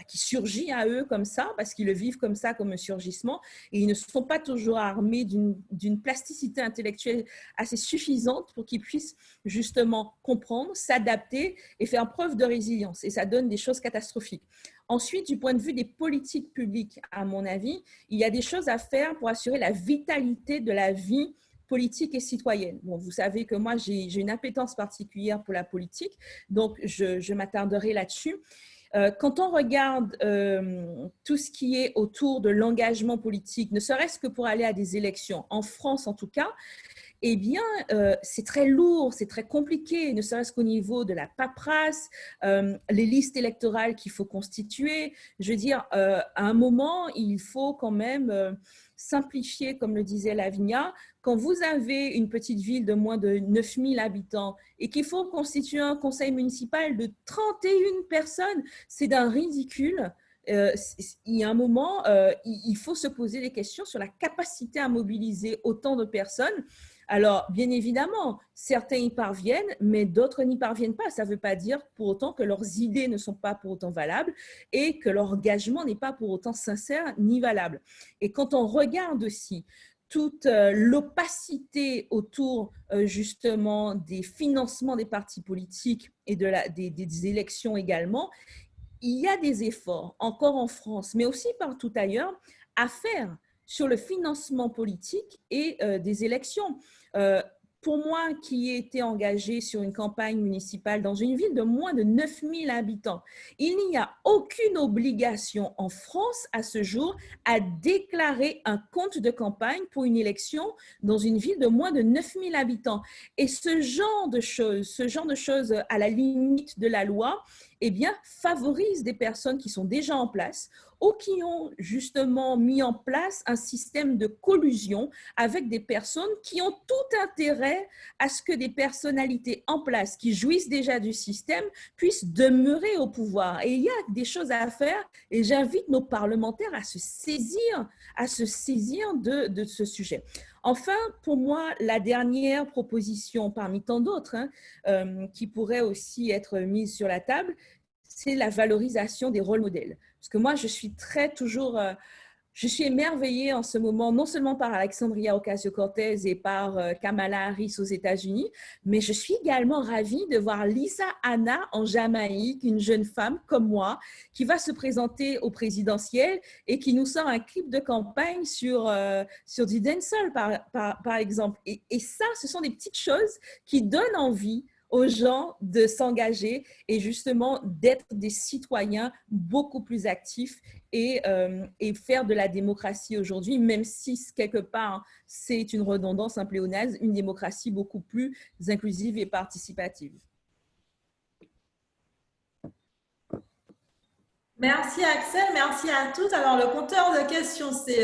surgit à eux comme ça, parce qu'ils le vivent comme ça, comme un surgissement, et ils ne sont pas toujours armés d'une plasticité intellectuelle assez suffisante pour qu'ils puissent justement comprendre, s'adapter et faire preuve de résilience. Et ça donne des choses catastrophiques. Ensuite, du point de vue des politiques publiques, à mon avis, il y a des choses à faire pour assurer la vitalité de la vie politique et citoyenne. Bon, vous savez que moi, j'ai une appétence particulière pour la politique, donc je m'attarderai là-dessus. Quand on regarde tout ce qui est autour de l'engagement politique, ne serait-ce que pour aller à des élections, en France en tout cas, eh bien, c'est très lourd, c'est très compliqué, ne serait-ce qu'au niveau de la paperasse, les listes électorales qu'il faut constituer. Je veux dire, à un moment, il faut quand même simplifier, comme le disait Lavinia, quand vous avez une petite ville de moins de 9000 habitants et qu'il faut constituer un conseil municipal de 31 personnes, c'est d'un ridicule. Il y a un moment, il faut se poser des questions sur la capacité à mobiliser autant de personnes. Alors, bien évidemment, certains y parviennent, mais d'autres n'y parviennent pas. Ça ne veut pas dire pour autant que leurs idées ne sont pas pour autant valables et que leur engagement n'est pas pour autant sincère ni valable. Et quand on regarde aussi toute l'opacité autour justement des financements des partis politiques et des élections également, il y a des efforts, encore en France, mais aussi partout ailleurs, à faire sur le financement politique et des élections. Pour moi, qui ai été engagée sur une campagne municipale dans une ville de moins de 9000 habitants, il n'y a aucune obligation en France à ce jour à déclarer un compte de campagne pour une élection dans une ville de moins de 9000 habitants. Et ce genre de choses à la limite de la loi, eh bien, favorise des personnes qui sont déjà en place ou qui ont justement mis en place un système de collusion avec des personnes qui ont tout intérêt à ce que des personnalités en place qui jouissent déjà du système puissent demeurer au pouvoir. Et il y a des choses à faire et j'invite nos parlementaires à se saisir de ce sujet. Enfin, pour moi, la dernière proposition parmi tant d'autres qui pourrait aussi être mise sur la table, c'est la valorisation des rôles modèles. Parce que moi, je suis émerveillée en ce moment, non seulement par Alexandria Ocasio-Cortez et par Kamala Harris aux États-Unis, mais je suis également ravie de voir Lisa Hanna en Jamaïque, une jeune femme comme moi, qui va se présenter au présidentiel et qui nous sort un clip de campagne sur du dancehall, par exemple. Et ça, ce sont des petites choses qui donnent envie aux gens de s'engager et justement d'être des citoyens beaucoup plus actifs et faire de la démocratie aujourd'hui, même si quelque part c'est une redondance, un pléonasme, une démocratie beaucoup plus inclusive et participative. Merci Axel, merci à tous. Alors le compteur de questions, c'est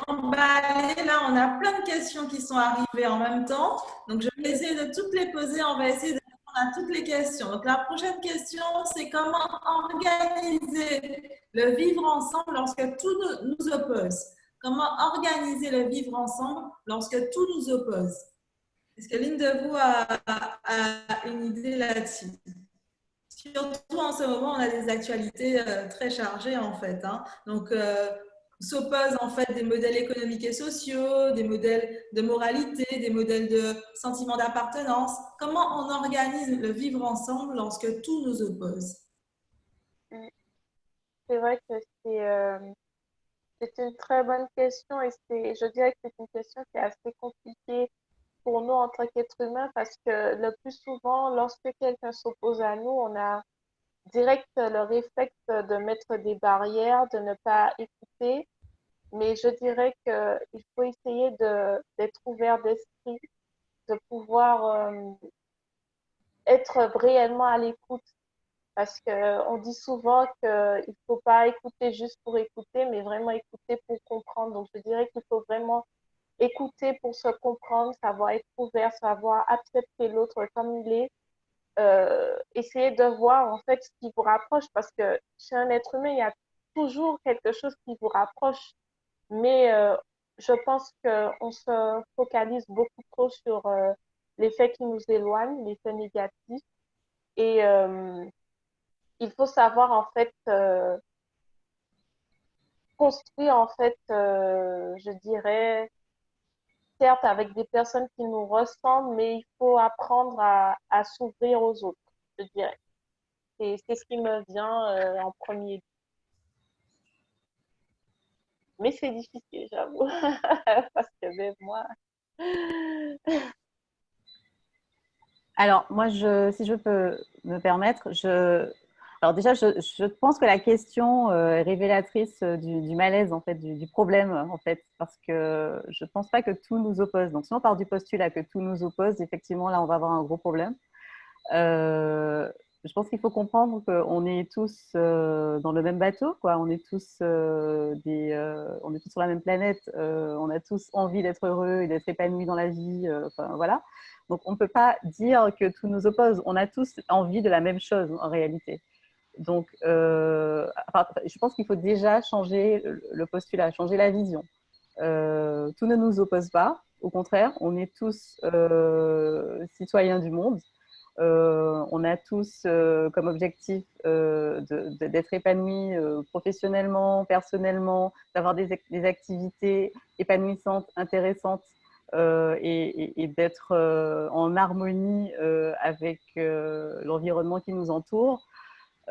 emballé. Là, on a plein de questions qui sont arrivées en même temps. Donc, je vais essayer de toutes les poser. On va essayer de répondre à toutes les questions. Donc, la prochaine question, c'est comment organiser le vivre ensemble lorsque tout nous oppose? Comment organiser le vivre ensemble lorsque tout nous oppose? Est-ce que l'une de vous a une idée là-dessus? Surtout en ce moment, on a des actualités très chargées en fait. Donc, s'opposent en fait des modèles économiques et sociaux, des modèles de moralité, des modèles de sentiment d'appartenance. Comment on organise le vivre ensemble lorsque tout nous oppose? C'est vrai que c'est une très bonne question et je dirais que c'est une question qui est assez compliquée pour nous en tant qu'êtres humains parce que le plus souvent, lorsque quelqu'un s'oppose à nous, on a direct le réflexe de mettre des barrières, de ne pas écouter. Mais je dirais qu'il faut essayer d'être ouvert d'esprit, de pouvoir être réellement à l'écoute. Parce qu'on dit souvent qu'il ne faut pas écouter juste pour écouter, mais vraiment écouter pour comprendre. Donc, je dirais qu'il faut vraiment écouter pour se comprendre, savoir être ouvert, savoir accepter l'autre comme il est. Essayer de voir en fait ce qui vous rapproche parce que chez un être humain, il y a toujours quelque chose qui vous rapproche. Mais je pense qu'on se focalise beaucoup trop sur les faits qui nous éloignent, les faits négatifs. Et il faut savoir en fait construire en fait, je dirais, certes avec des personnes qui nous ressemblent, mais il faut apprendre à s'ouvrir aux autres, je dirais. C'est ce qui me vient en premier lieu. Mais c'est difficile, j'avoue, parce que même moi. Alors, moi, si je peux me permettre, alors déjà, je pense que la question est révélatrice du malaise, en fait, du problème, en fait, parce que je ne pense pas que tout nous oppose. Donc, si on part du postulat que tout nous oppose, effectivement, là, on va avoir un gros problème. je pense qu'il faut comprendre qu'on est tous dans le même bateau, quoi. On est tous on est tous sur la même planète. On a tous envie d'être heureux et d'être épanouis dans la vie. Enfin, voilà. Donc, on ne peut pas dire que tout nous oppose. On a tous envie de la même chose en réalité. Donc, je pense qu'il faut déjà changer le postulat, changer la vision. Tout ne nous oppose pas. Au contraire, on est tous citoyens du monde. On a tous comme objectif d'être épanouis professionnellement, personnellement, d'avoir des activités épanouissantes, intéressantes et d'être en harmonie avec l'environnement qui nous entoure.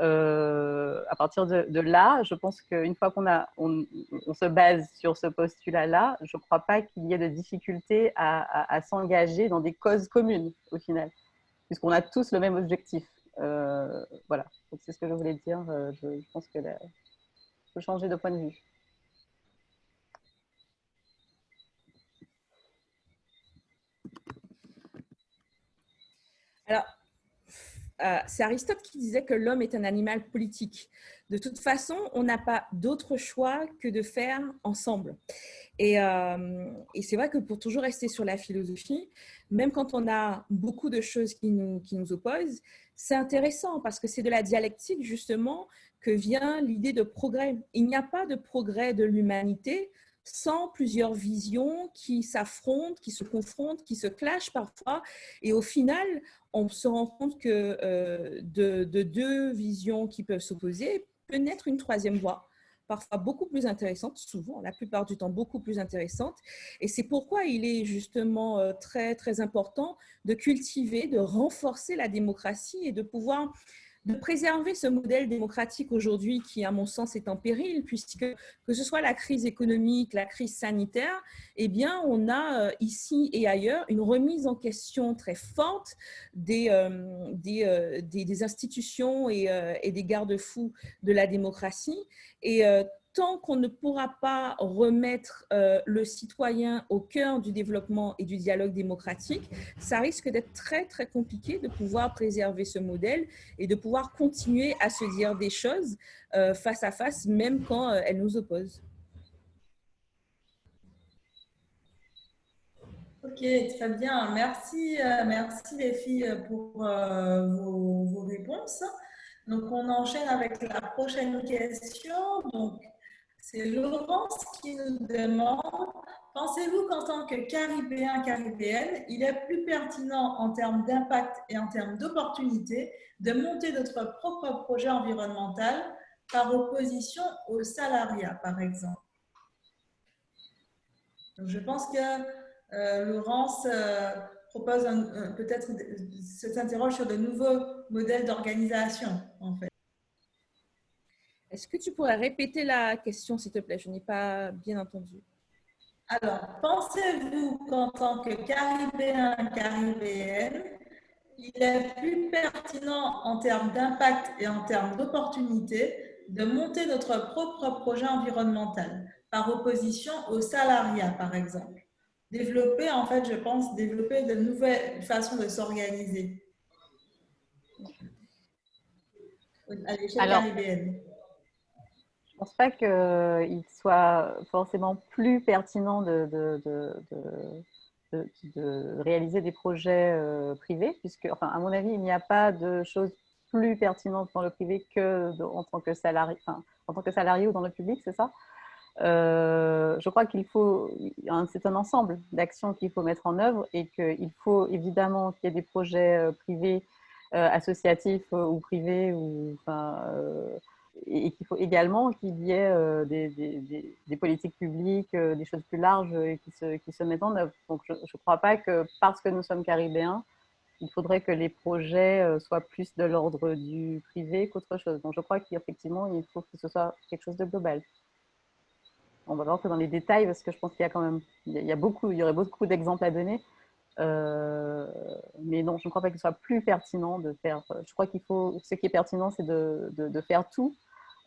À partir de là, je pense qu'une fois on se base sur ce postulat-là, je ne crois pas qu'il y ait de difficulté à s'engager dans des causes communes au final, puisqu'on a tous le même objectif. Voilà, donc c'est ce que je voulais dire. Je pense que faut changer de point de vue. Alors, c'est Aristote qui disait que l'homme est un animal politique. De toute façon, on n'a pas d'autre choix que de faire ensemble. Et c'est vrai que pour toujours rester sur la philosophie, même quand on a beaucoup de choses qui nous opposent, c'est intéressant parce que c'est de la dialectique justement que vient l'idée de progrès. Il n'y a pas de progrès de l'humanité sans plusieurs visions qui s'affrontent, qui se confrontent, qui se clashent parfois. Et au final, on se rend compte que de deux visions qui peuvent s'opposer peut naître une troisième voie, parfois beaucoup plus intéressante, souvent, la plupart du temps, beaucoup plus intéressante. Et c'est pourquoi il est justement très, très important de cultiver, de renforcer la démocratie et de pouvoir de préserver ce modèle démocratique aujourd'hui qui, à mon sens, est en péril, puisque que ce soit la crise économique, la crise sanitaire, eh bien, on a ici et ailleurs une remise en question très forte des institutions et des garde-fous de la démocratie. Et tant qu'on ne pourra pas remettre le citoyen au cœur du développement et du dialogue démocratique, ça risque d'être très, très compliqué de pouvoir préserver ce modèle et de pouvoir continuer à se dire des choses face à face, même quand elles nous opposent. Ok, très bien. Merci, merci les filles pour vos réponses. Donc, on enchaîne avec la prochaine question. Donc, c'est Laurence qui nous demande, pensez-vous qu'en tant que Caribéen, Caribéenne, il est plus pertinent en termes d'impact et en termes d'opportunité de monter notre propre projet environnemental par opposition au salariat, par exemple? Donc, je pense que Laurence propose peut-être s'interroge sur de nouveaux modèles d'organisation, en fait. Est-ce que tu pourrais répéter la question, s'il te plaît? Je n'ai pas bien entendu. Alors, pensez-vous qu'en tant que Caribéen, Caribéenne, il est plus pertinent en termes d'impact et en termes d'opportunité de monter notre propre projet environnemental par opposition au salariat, par exemple? Développer, en fait, je pense, développer de nouvelles façons de s'organiser à l'échelle caribéenne. Je ne pense pas qu'il soit forcément plus pertinent de réaliser des projets privés, puisque, enfin, à mon avis, il n'y a pas de choses plus pertinentes dans le privé en tant que salarié, enfin, en tant que salarié ou dans le public, c'est ça. Je crois c'est un ensemble d'actions qu'il faut mettre en œuvre et qu'il faut évidemment qu'il y ait des projets privés, associatifs ou privés, et qu'il faut également qu'il y ait des politiques publiques, des choses plus larges qui se mettent en œuvre. Donc je ne crois pas que parce que nous sommes caribéens, il faudrait que les projets soient plus de l'ordre du privé qu'autre chose. Donc je crois qu'effectivement, il faut que ce soit quelque chose de global. On va voir que dans les détails, parce que je pense qu'il y a quand même, il y aurait beaucoup d'exemples à donner. Mais non, je ne crois pas qu'il soit plus pertinent de faire. Je crois ce qui est pertinent, c'est de faire tout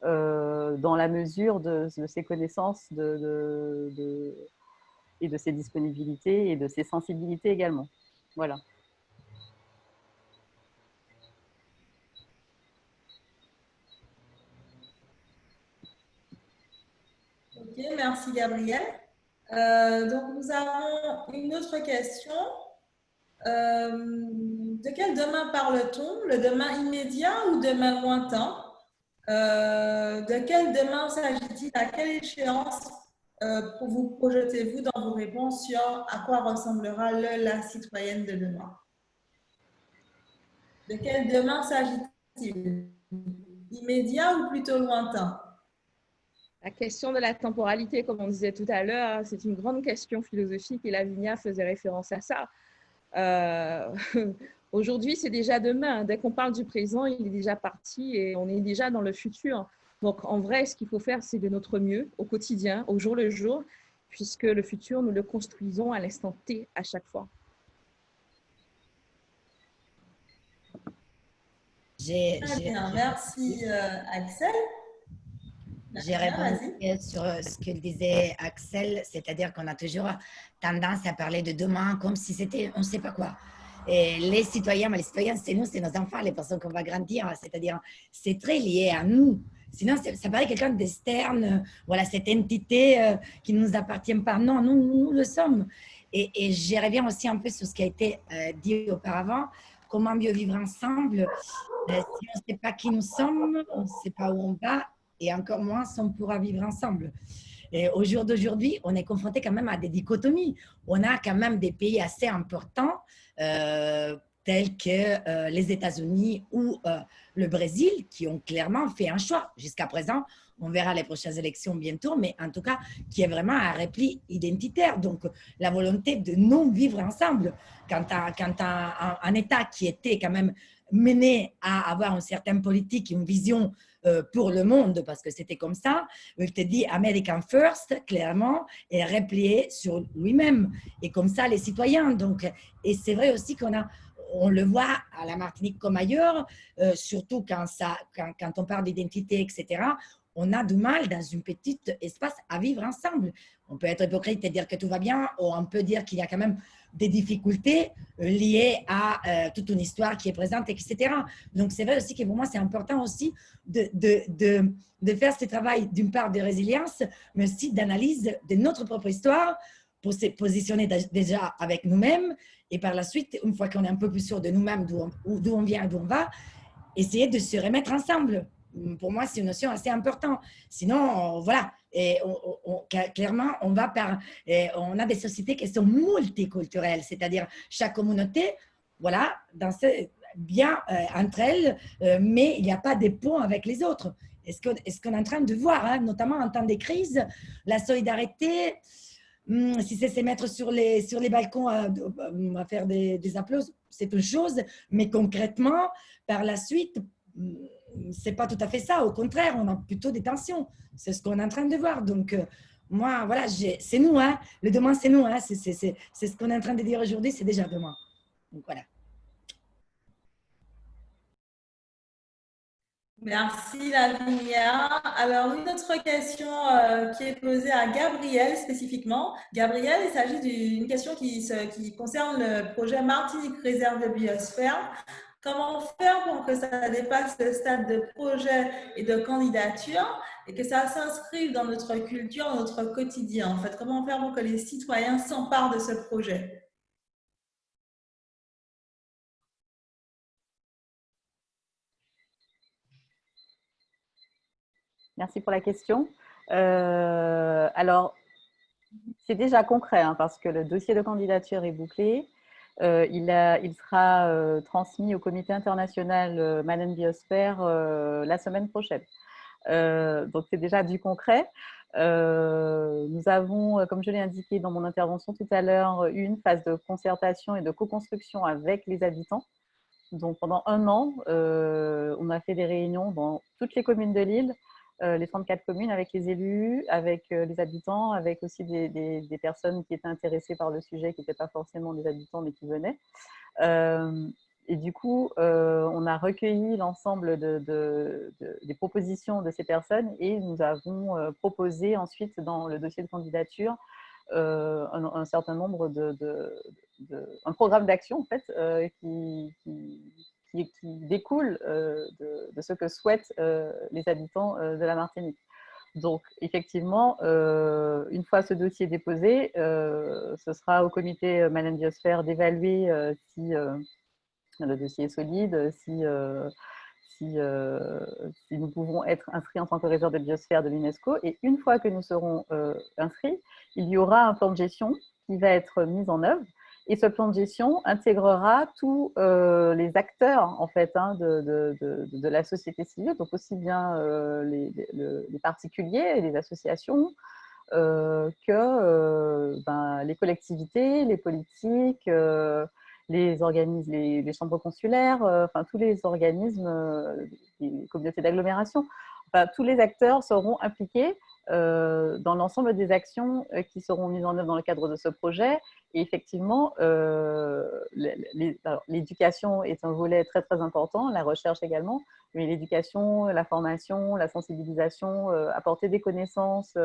dans la mesure de ses connaissances et de ses disponibilités et de ses sensibilités également. Voilà. Ok, merci Gabriel. Donc, nous avons une autre question. De quel demain parle-t-on? Le demain immédiat ou demain lointain? De quel demain s'agit-il? À quelle échéance vous projetez-vous dans vos réponses sur à quoi ressemblera la citoyenne de demain? De quel demain s'agit-il? Immédiat ou plutôt lointain? La question de la temporalité, comme on disait tout à l'heure, c'est une grande question philosophique et Lavinia faisait référence à ça. Aujourd'hui, c'est déjà demain. Dès qu'on parle du présent, il est déjà parti et on est déjà dans le futur. Donc, en vrai, ce qu'il faut faire, c'est de notre mieux au quotidien, au jour le jour, puisque le futur, nous le construisons à l'instant T à chaque fois. Très bien, merci Axel. J'ai répondu sur ce que disait Axel, c'est-à-dire qu'on a toujours tendance à parler de demain comme si c'était on ne sait pas quoi. Et les citoyens, mais les citoyens, c'est nous, c'est nos enfants, les personnes qu'on va grandir, c'est-à-dire c'est très lié à nous. Sinon, ça paraît quelqu'un d'externe, voilà, cette entité qui ne nous appartient pas. Non, nous le sommes. Et je reviens aussi un peu sur ce qui a été dit auparavant, comment mieux vivre ensemble. Si on ne sait pas qui nous sommes, on ne sait pas où on va, et encore moins si on pourra vivre ensemble. Et au jour d'aujourd'hui, on est confronté quand même à des dichotomies. On a quand même des pays assez importants, tels que les États-Unis ou le Brésil, qui ont clairement fait un choix. Jusqu'à présent, on verra les prochaines élections bientôt, mais en tout cas, qui est vraiment un repli identitaire. Donc, la volonté de non vivre ensemble. Quand un État qui était quand même mené à avoir une certaine politique, une vision pour le monde, parce que c'était comme ça, il te dit American First, clairement, et replié sur lui-même. Et comme ça, les citoyens. Donc, et c'est vrai aussi on le voit à la Martinique comme ailleurs, surtout quand on parle d'identité, etc., on a du mal dans un petit espace à vivre ensemble. On peut être hypocrite et dire que tout va bien, ou on peut dire qu'il y a quand même des difficultés liées à toute une histoire qui est présente, etc. Donc, c'est vrai aussi que pour moi, c'est important aussi de faire ce travail, d'une part, de résilience, mais aussi d'analyse de notre propre histoire pour se positionner déjà avec nous-mêmes et par la suite, une fois qu'on est un peu plus sûr de nous-mêmes, d'où on vient, d'où on va, essayer de se remettre ensemble. Pour moi, c'est une notion assez importante. Sinon, voilà, et clairement, on a des sociétés qui sont multiculturelles, c'est-à-dire chaque communauté, voilà, bien entre elles, mais il n'y a pas de ponts avec les autres. Est-ce qu'on est en train de voir, hein, notamment en temps de crise, la solidarité, si c'est se mettre sur les balcons à faire des applaudissements, c'est une chose, mais concrètement, par la suite, c'est pas tout à fait ça. Au contraire, on a plutôt des tensions. C'est ce qu'on est en train de voir. Donc, moi, voilà, c'est nous, hein. Le demain, c'est nous, hein. C'est ce qu'on est en train de dire aujourd'hui, c'est déjà demain. Donc, voilà. Merci Lavinia. Alors, une autre question qui est posée à Gabriel spécifiquement. Gabriel, il s'agit d'une question qui concerne le projet Martinique Réserve de Biosphère. Comment faire pour que ça dépasse le stade de projet et de candidature et que ça s'inscrive dans notre culture, dans notre quotidien? En fait, comment faire pour que les citoyens s'emparent de ce projet? Merci pour la question. Alors, c'est déjà concret hein, parce que le dossier de candidature est bouclé. Il sera transmis au comité international Madame Biosphère la semaine prochaine. Donc, c'est déjà du concret. Nous avons, comme je l'ai indiqué dans mon intervention tout à l'heure, eu une phase de concertation et de co-construction avec les habitants. Donc, pendant un an, on a fait des réunions dans toutes les communes de l'île, les 34 communes, avec les élus, avec les habitants, avec aussi des personnes qui étaient intéressées par le sujet, qui n'étaient pas forcément des habitants, mais qui venaient. Et du coup, on a recueilli l'ensemble des propositions de ces personnes et nous avons proposé ensuite dans le dossier de candidature un certain nombre un programme d'action en fait, qui découle de ce que souhaitent les habitants de la Martinique. Donc, effectivement, une fois ce dossier déposé, ce sera au comité Madame Biosphère d'évaluer si le dossier est solide, si nous pouvons être inscrits en tant que réserve de biosphère de l'UNESCO. Et une fois que nous serons inscrits, il y aura un plan de gestion qui va être mis en œuvre. Et ce plan de gestion intégrera tous les acteurs en fait, de la société civile, donc aussi bien les particuliers, les associations, que les collectivités, les politiques, les organismes, les chambres consulaires, enfin tous les organismes, les communautés d'agglomération, enfin, tous les acteurs seront impliqués dans l'ensemble des actions qui seront mises en œuvre dans le cadre de ce projet. Et effectivement, l'éducation est un volet très très important, la recherche également, mais l'éducation, la formation, la sensibilisation, apporter des connaissances,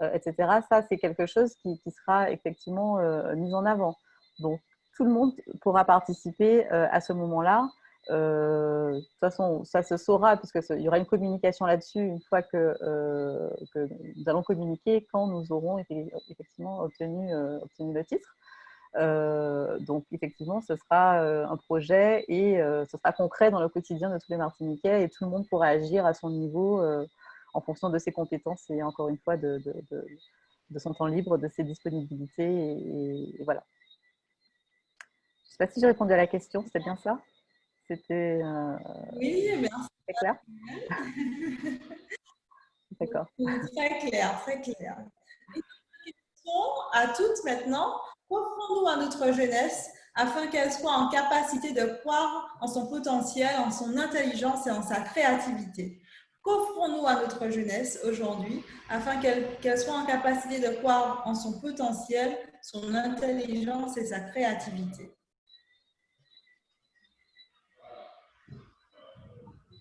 etc. Ça, c'est quelque chose qui sera effectivement mis en avant. Donc, tout le monde pourra participer à ce moment-là. De toute façon, ça se saura, puisqu'il y aura une communication là-dessus une fois que nous allons communiquer quand nous aurons effectivement obtenu le titre. Donc, effectivement, ce sera un projet et ce sera concret dans le quotidien de tous les Martiniquais et tout le monde pourra agir à son niveau en fonction de ses compétences et encore une fois de son temps libre, de ses disponibilités. Et voilà. Je ne sais pas si j'ai répondu à la question, c'était bien ça? C'était Oui, merci. C'est clair? D'accord. Très clair, très clair. Une question à toutes maintenant. Qu'offrons-nous à notre jeunesse afin qu'elle soit en capacité de croire en son potentiel, en son intelligence et en sa créativité? Qu'offrons-nous à notre jeunesse aujourd'hui afin qu'elle soit en capacité de croire en son potentiel, son intelligence et sa créativité?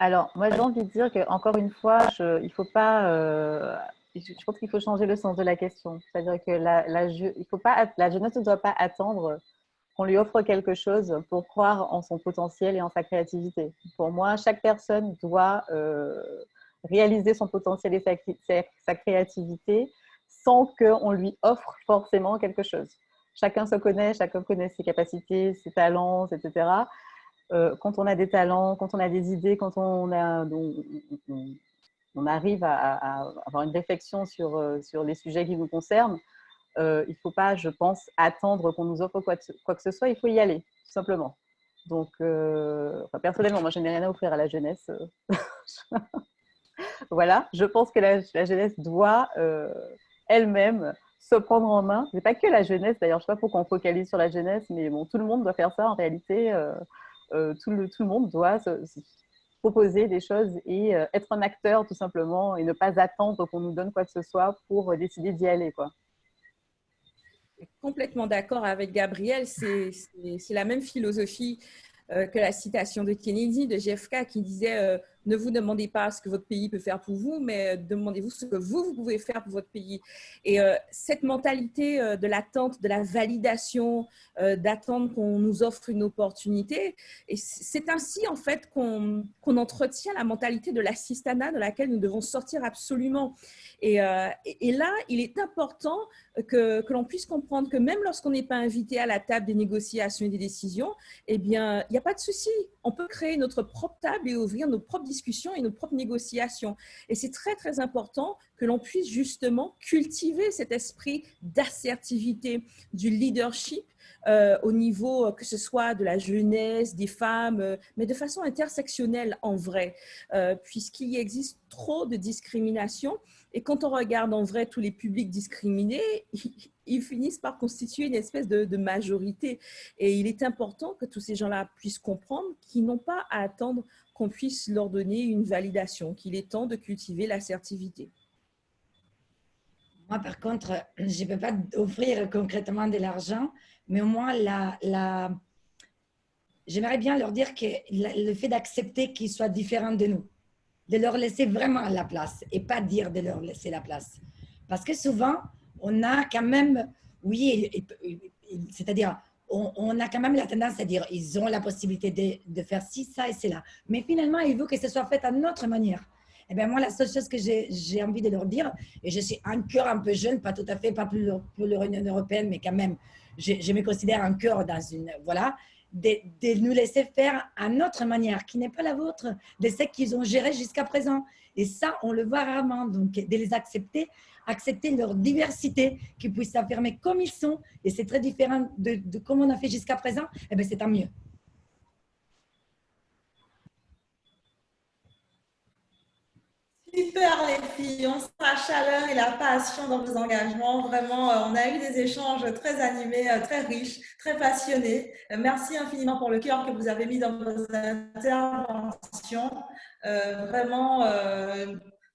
Alors, moi, j'ai envie de dire qu'encore une fois, il faut pas, je pense qu'il faut changer le sens de la question. C'est-à-dire que la jeunesse ne doit pas attendre qu'on lui offre quelque chose pour croire en son potentiel et en sa créativité. Pour moi, chaque personne doit réaliser son potentiel et sa créativité sans qu'on lui offre forcément quelque chose. Chacun se connaît, chacun connaît ses capacités, ses talents, etc. Quand on a des talents, quand on a des idées, quand on arrive à avoir une réflexion sur les sujets qui nous concernent, il ne faut pas, je pense, attendre qu'on nous offre quoi que ce soit, il faut y aller, tout simplement. Donc, personnellement, moi, je n'ai rien à offrir à la jeunesse. Voilà, je pense que la jeunesse doit elle-même se prendre en main. Ce n'est pas que la jeunesse, d'ailleurs, je ne sais pas pourquoi on focalise sur la jeunesse, mais bon, tout le monde doit faire ça en réalité. Tout le monde doit se proposer des choses et être un acteur tout simplement et ne pas attendre qu'on nous donne quoi que ce soit pour décider d'y aller, quoi. Complètement d'accord avec Gabrielle, c'est la même philosophie que la citation de Kennedy, de JFK, qui disait ne vous demandez pas ce que votre pays peut faire pour vous, mais demandez-vous ce que vous pouvez faire pour votre pays. Et cette mentalité de l'attente, de la validation, d'attendre qu'on nous offre une opportunité, et c'est ainsi en fait qu'on entretient la mentalité de l'assistanat de laquelle nous devons sortir absolument. Et là, il est important que l'on puisse comprendre que même lorsqu'on n'est pas invité à la table des négociations et des décisions, eh bien, il n'y a pas de souci. On peut créer notre propre table et ouvrir nos propres discussions et nos propres négociations. Et c'est très, très important que l'on puisse justement cultiver cet esprit d'assertivité, du leadership au niveau que ce soit de la jeunesse, des femmes, mais de façon intersectionnelle en vrai, puisqu'il existe trop de discrimination. Et quand on regarde en vrai tous les publics discriminés, ils finissent par constituer une espèce de majorité. Et il est important que tous ces gens-là puissent comprendre qu'ils n'ont pas à attendre qu'on puisse leur donner une validation, qu'il est temps de cultiver l'assertivité. Moi, par contre, je ne peux pas offrir concrètement de l'argent, mais au moins, j'aimerais bien leur dire que le fait d'accepter qu'ils soient différents de nous, de leur laisser vraiment la place et pas dire de leur laisser la place. Parce que souvent, on a quand même, oui, c'est-à-dire, on a quand même la tendance à dire ils ont la possibilité de faire ci, ça et cela. Mais finalement, il veut que ce soit fait à notre manière. Eh bien, moi, la seule chose que j'ai envie de leur dire, et je suis un cœur un peu jeune, pas tout à fait, pas pour l'Union européenne, mais quand même, je me considère un cœur dans une… Voilà, de nous laisser faire à notre manière, qui n'est pas la vôtre, de ce qu'ils ont géré jusqu'à présent. Et ça, on le voit rarement. Donc, de les accepter, accepter leur diversité, qu'ils puissent s'affirmer comme ils sont, et c'est très différent de comment on a fait jusqu'à présent, eh bien, c'est tant mieux. Super les filles, on sent la chaleur et la passion dans vos engagements. Vraiment, on a eu des échanges très animés, très riches, très passionnés. Merci infiniment pour le cœur que vous avez mis dans vos interventions. Vraiment,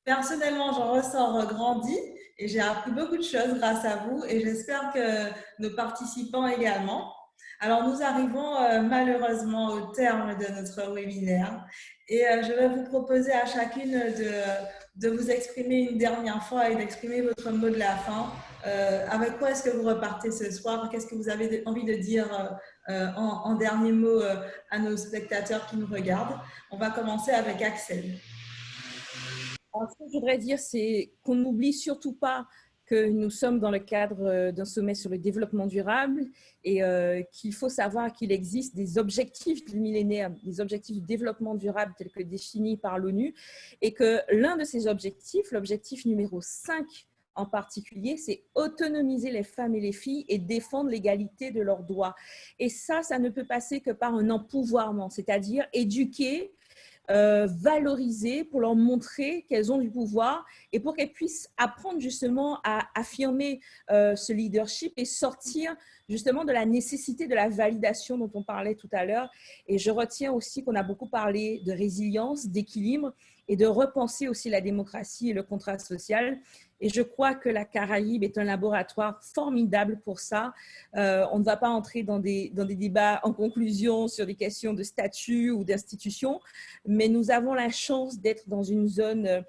personnellement, j'en ressors grandi et j'ai appris beaucoup de choses grâce à vous et j'espère que nos participants également. Alors, nous arrivons malheureusement au terme de notre webinaire. Et je vais vous proposer à chacune de vous exprimer une dernière fois et d'exprimer votre mot de la fin. Avec quoi est-ce que vous repartez ce soir? Qu'est-ce que vous avez envie de dire en dernier mot à nos spectateurs qui nous regardent? On va commencer avec Axel. Alors, ce que je voudrais dire, c'est qu'on n'oublie surtout pas que nous sommes dans le cadre d'un sommet sur le développement durable et qu'il faut savoir qu'il existe des objectifs du millénaire, des objectifs du développement durable tels que définis par l'ONU et que l'un de ces objectifs, l'objectif numéro 5 en particulier, c'est autonomiser les femmes et les filles et défendre l'égalité de leurs droits. Et ça ne peut passer que par un empouvoirment, c'est-à-dire éduquer, valoriser, pour leur montrer qu'elles ont du pouvoir et pour qu'elles puissent apprendre justement à affirmer ce leadership et sortir justement de la nécessité de la validation dont on parlait tout à l'heure. Et je retiens aussi qu'on a beaucoup parlé de résilience, d'équilibre et de repenser aussi la démocratie et le contrat social. Et je crois que la Caraïbe est un laboratoire formidable pour ça. On ne va pas entrer dans des débats en conclusion sur des questions de statut ou d'institution, mais nous avons la chance d'être dans une zone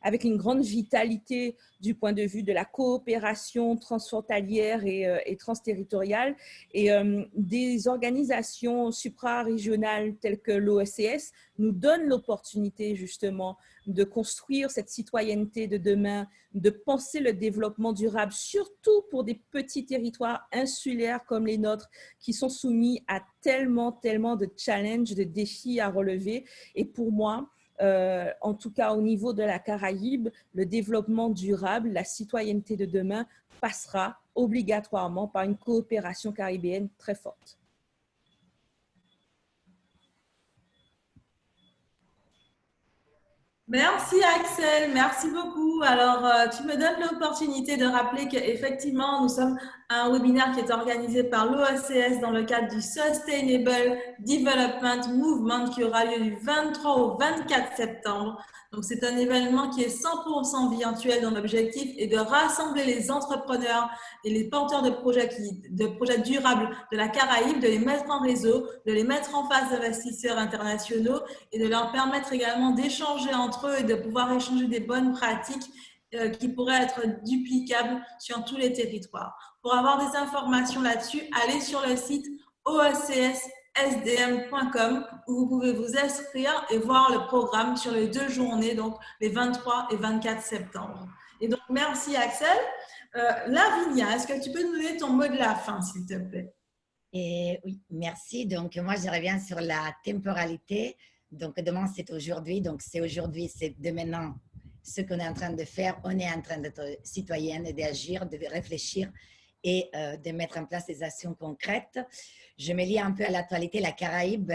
avec une grande vitalité du point de vue de la coopération transfrontalière et transterritoriale. Et des organisations suprarégionales telles que l'OECS nous donnent l'opportunité justement de construire cette citoyenneté de demain, de penser le développement durable, surtout pour des petits territoires insulaires comme les nôtres qui sont soumis à tellement de challenges, de défis à relever. Et pour moi, en tout cas au niveau de la Caraïbe, le développement durable, la citoyenneté de demain passera obligatoirement par une coopération caribéenne très forte. Merci Axel, merci beaucoup. Alors, tu me donnes l'opportunité de rappeler qu'effectivement, nous sommes à un webinaire qui est organisé par l'OECS dans le cadre du Sustainable Development Movement qui aura lieu du 23 au 24 septembre. Donc, c'est un événement qui est 100% virtuel dont l'objectif est de rassembler les entrepreneurs et les porteurs de projets durables de la Caraïbe, de les mettre en réseau, de les mettre en face d'investisseurs internationaux et de leur permettre également d'échanger entre eux et de pouvoir échanger des bonnes pratiques qui pourraient être duplicables sur tous les territoires. Pour avoir des informations là-dessus, allez sur le site oecsdm.com où vous pouvez vous inscrire et voir le programme sur les 2 journées, donc les 23 et 24 septembre. Et donc, merci Axel. Lavinia, est-ce que tu peux nous donner ton mot de la fin, s'il te plaît? Et oui, merci. Donc, moi, je reviens sur la temporalité. Donc, demain, c'est aujourd'hui. Donc, c'est aujourd'hui, c'est de maintenant ce qu'on est en train de faire. On est en train d'être citoyenne et d'agir, de réfléchir et de mettre en place des actions concrètes. Je me lie un peu à l'actualité, la Caraïbe,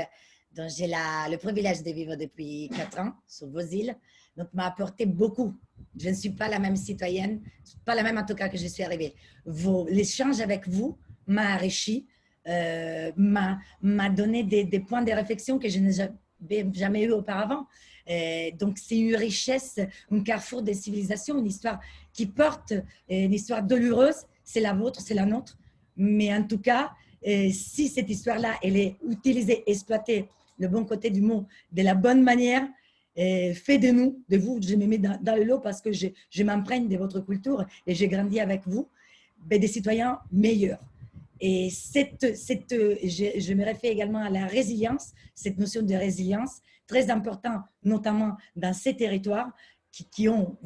dont j'ai le privilège de vivre depuis 4 ans sur vos îles. Donc, m'a apporté beaucoup. Je ne suis pas la même citoyenne, pas la même en tout cas que je suis arrivée. L'échange avec vous m'a enrichi, m'a donné des points de réflexion que je n'ai jamais eu auparavant. Donc, c'est une richesse, un carrefour des civilisations, une histoire qui porte, une histoire douloureuse. C'est la vôtre, c'est la nôtre. Mais en tout cas, si cette histoire-là, elle est utilisée, exploitée, le bon côté du mot, de la bonne manière, fait de nous, de vous, je me mets dans le lot parce que je m'imprègne de votre culture et j'ai grandi avec vous, des citoyens meilleurs. Et je me réfère également à la résilience, cette notion de résilience, très importante, notamment dans ces territoires qui ont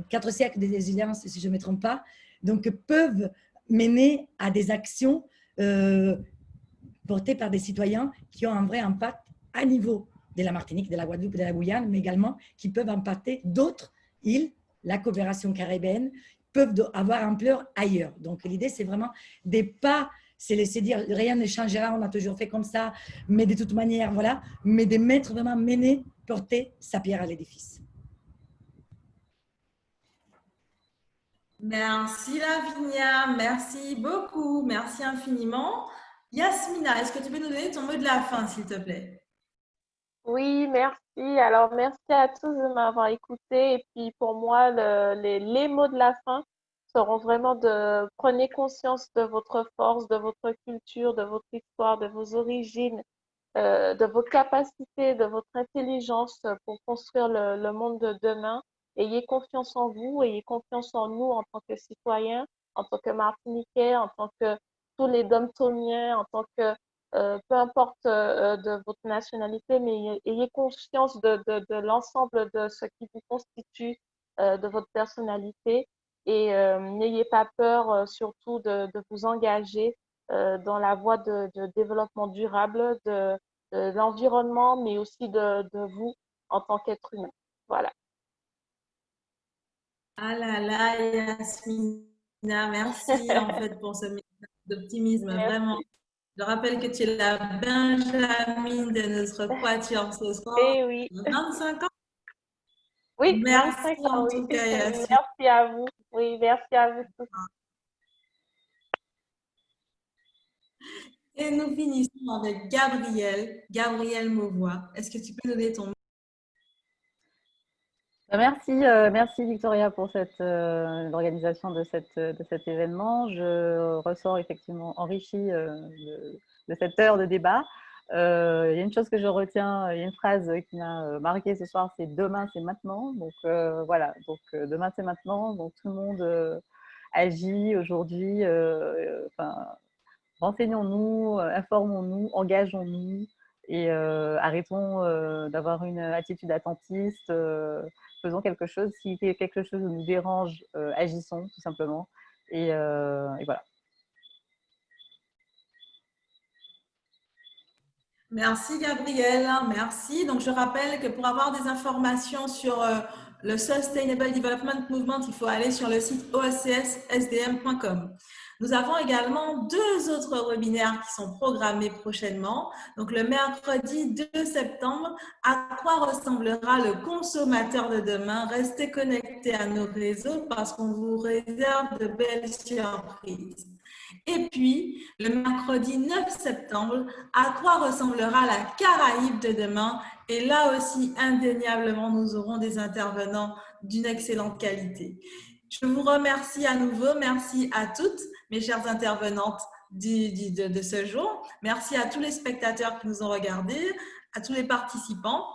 4 siècles de résilience, si je ne me trompe pas, donc peuvent mener à des actions portées par des citoyens qui ont un vrai impact à niveau de la Martinique, de la Guadeloupe, de la Guyane, mais également qui peuvent impacter d'autres îles, la coopération caribéenne, peuvent avoir ampleur ailleurs. Donc l'idée, c'est vraiment des pas, c'est laisser dire rien ne changera, on a toujours fait comme ça, mais de toute manière, voilà, mais de mettre vraiment, mener, porter sa pierre à l'édifice. Merci Lavinia, merci beaucoup, merci infiniment. Yasmina, est-ce que tu peux nous donner ton mot de la fin, s'il te plaît? Oui, merci. Alors, merci à tous de m'avoir écouté. Et puis, pour moi, les mots de la fin seront vraiment de prenez conscience de votre force, de votre culture, de votre histoire, de vos origines, de vos capacités, de votre intelligence pour construire le monde de demain. Ayez confiance en vous, ayez confiance en nous en tant que citoyens, en tant que Martiniquais, en tant que tous les Dom-Tomiens, en tant que peu importe de votre nationalité, mais ayez conscience de l'ensemble de ce qui vous constitue, de votre personnalité et n'ayez pas peur surtout de vous engager dans la voie de développement durable de l'environnement, mais aussi de vous en tant qu'être humain. Voilà. Ah là là, Yasmina, merci en fait pour ce message d'optimisme, vraiment. Merci. Je rappelle que tu es la Benjamine de notre quatuor ce soir, Eh oui, 25 ans. oui, Merci 25 ans, en oui. tout cas, Yasmina. Merci à vous. Oui, merci à vous tous. Et nous finissons avec Gabriel Mauvois. Est-ce que tu peux donner ton... Merci Victoria pour l'organisation de cet événement. Je ressors effectivement enrichie de cette heure de débat. Il y a une chose que je retiens, il y a une phrase qui m'a marquée ce soir, c'est demain c'est maintenant. Donc voilà, donc demain c'est maintenant. Donc tout le monde agit aujourd'hui. Renseignons-nous, informons-nous, engageons-nous et arrêtons d'avoir une attitude attentiste. Faisons quelque chose. Si quelque chose nous dérange, agissons tout simplement. Et voilà. Merci Gabriel, merci. Donc je rappelle que pour avoir des informations sur le Sustainable Development Movement, il faut aller sur le site oscssdm.com. Nous avons également 2 autres webinaires qui sont programmés prochainement. Donc le mercredi 2 septembre, à quoi ressemblera le consommateur de demain? Restez connectés à nos réseaux parce qu'on vous réserve de belles surprises. Et puis, le mercredi 9 septembre, à quoi ressemblera la Caraïbe de demain? Et là aussi, indéniablement, nous aurons des intervenants d'une excellente qualité. Je vous remercie à nouveau. Merci à toutes mes chères intervenantes de ce jour. Merci à tous les spectateurs qui nous ont regardés, à tous les participants.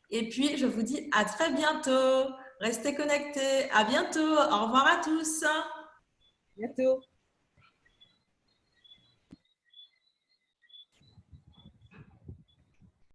Et puis, je vous dis à très bientôt. Restez connectés. À bientôt. Au revoir à tous. Bientôt.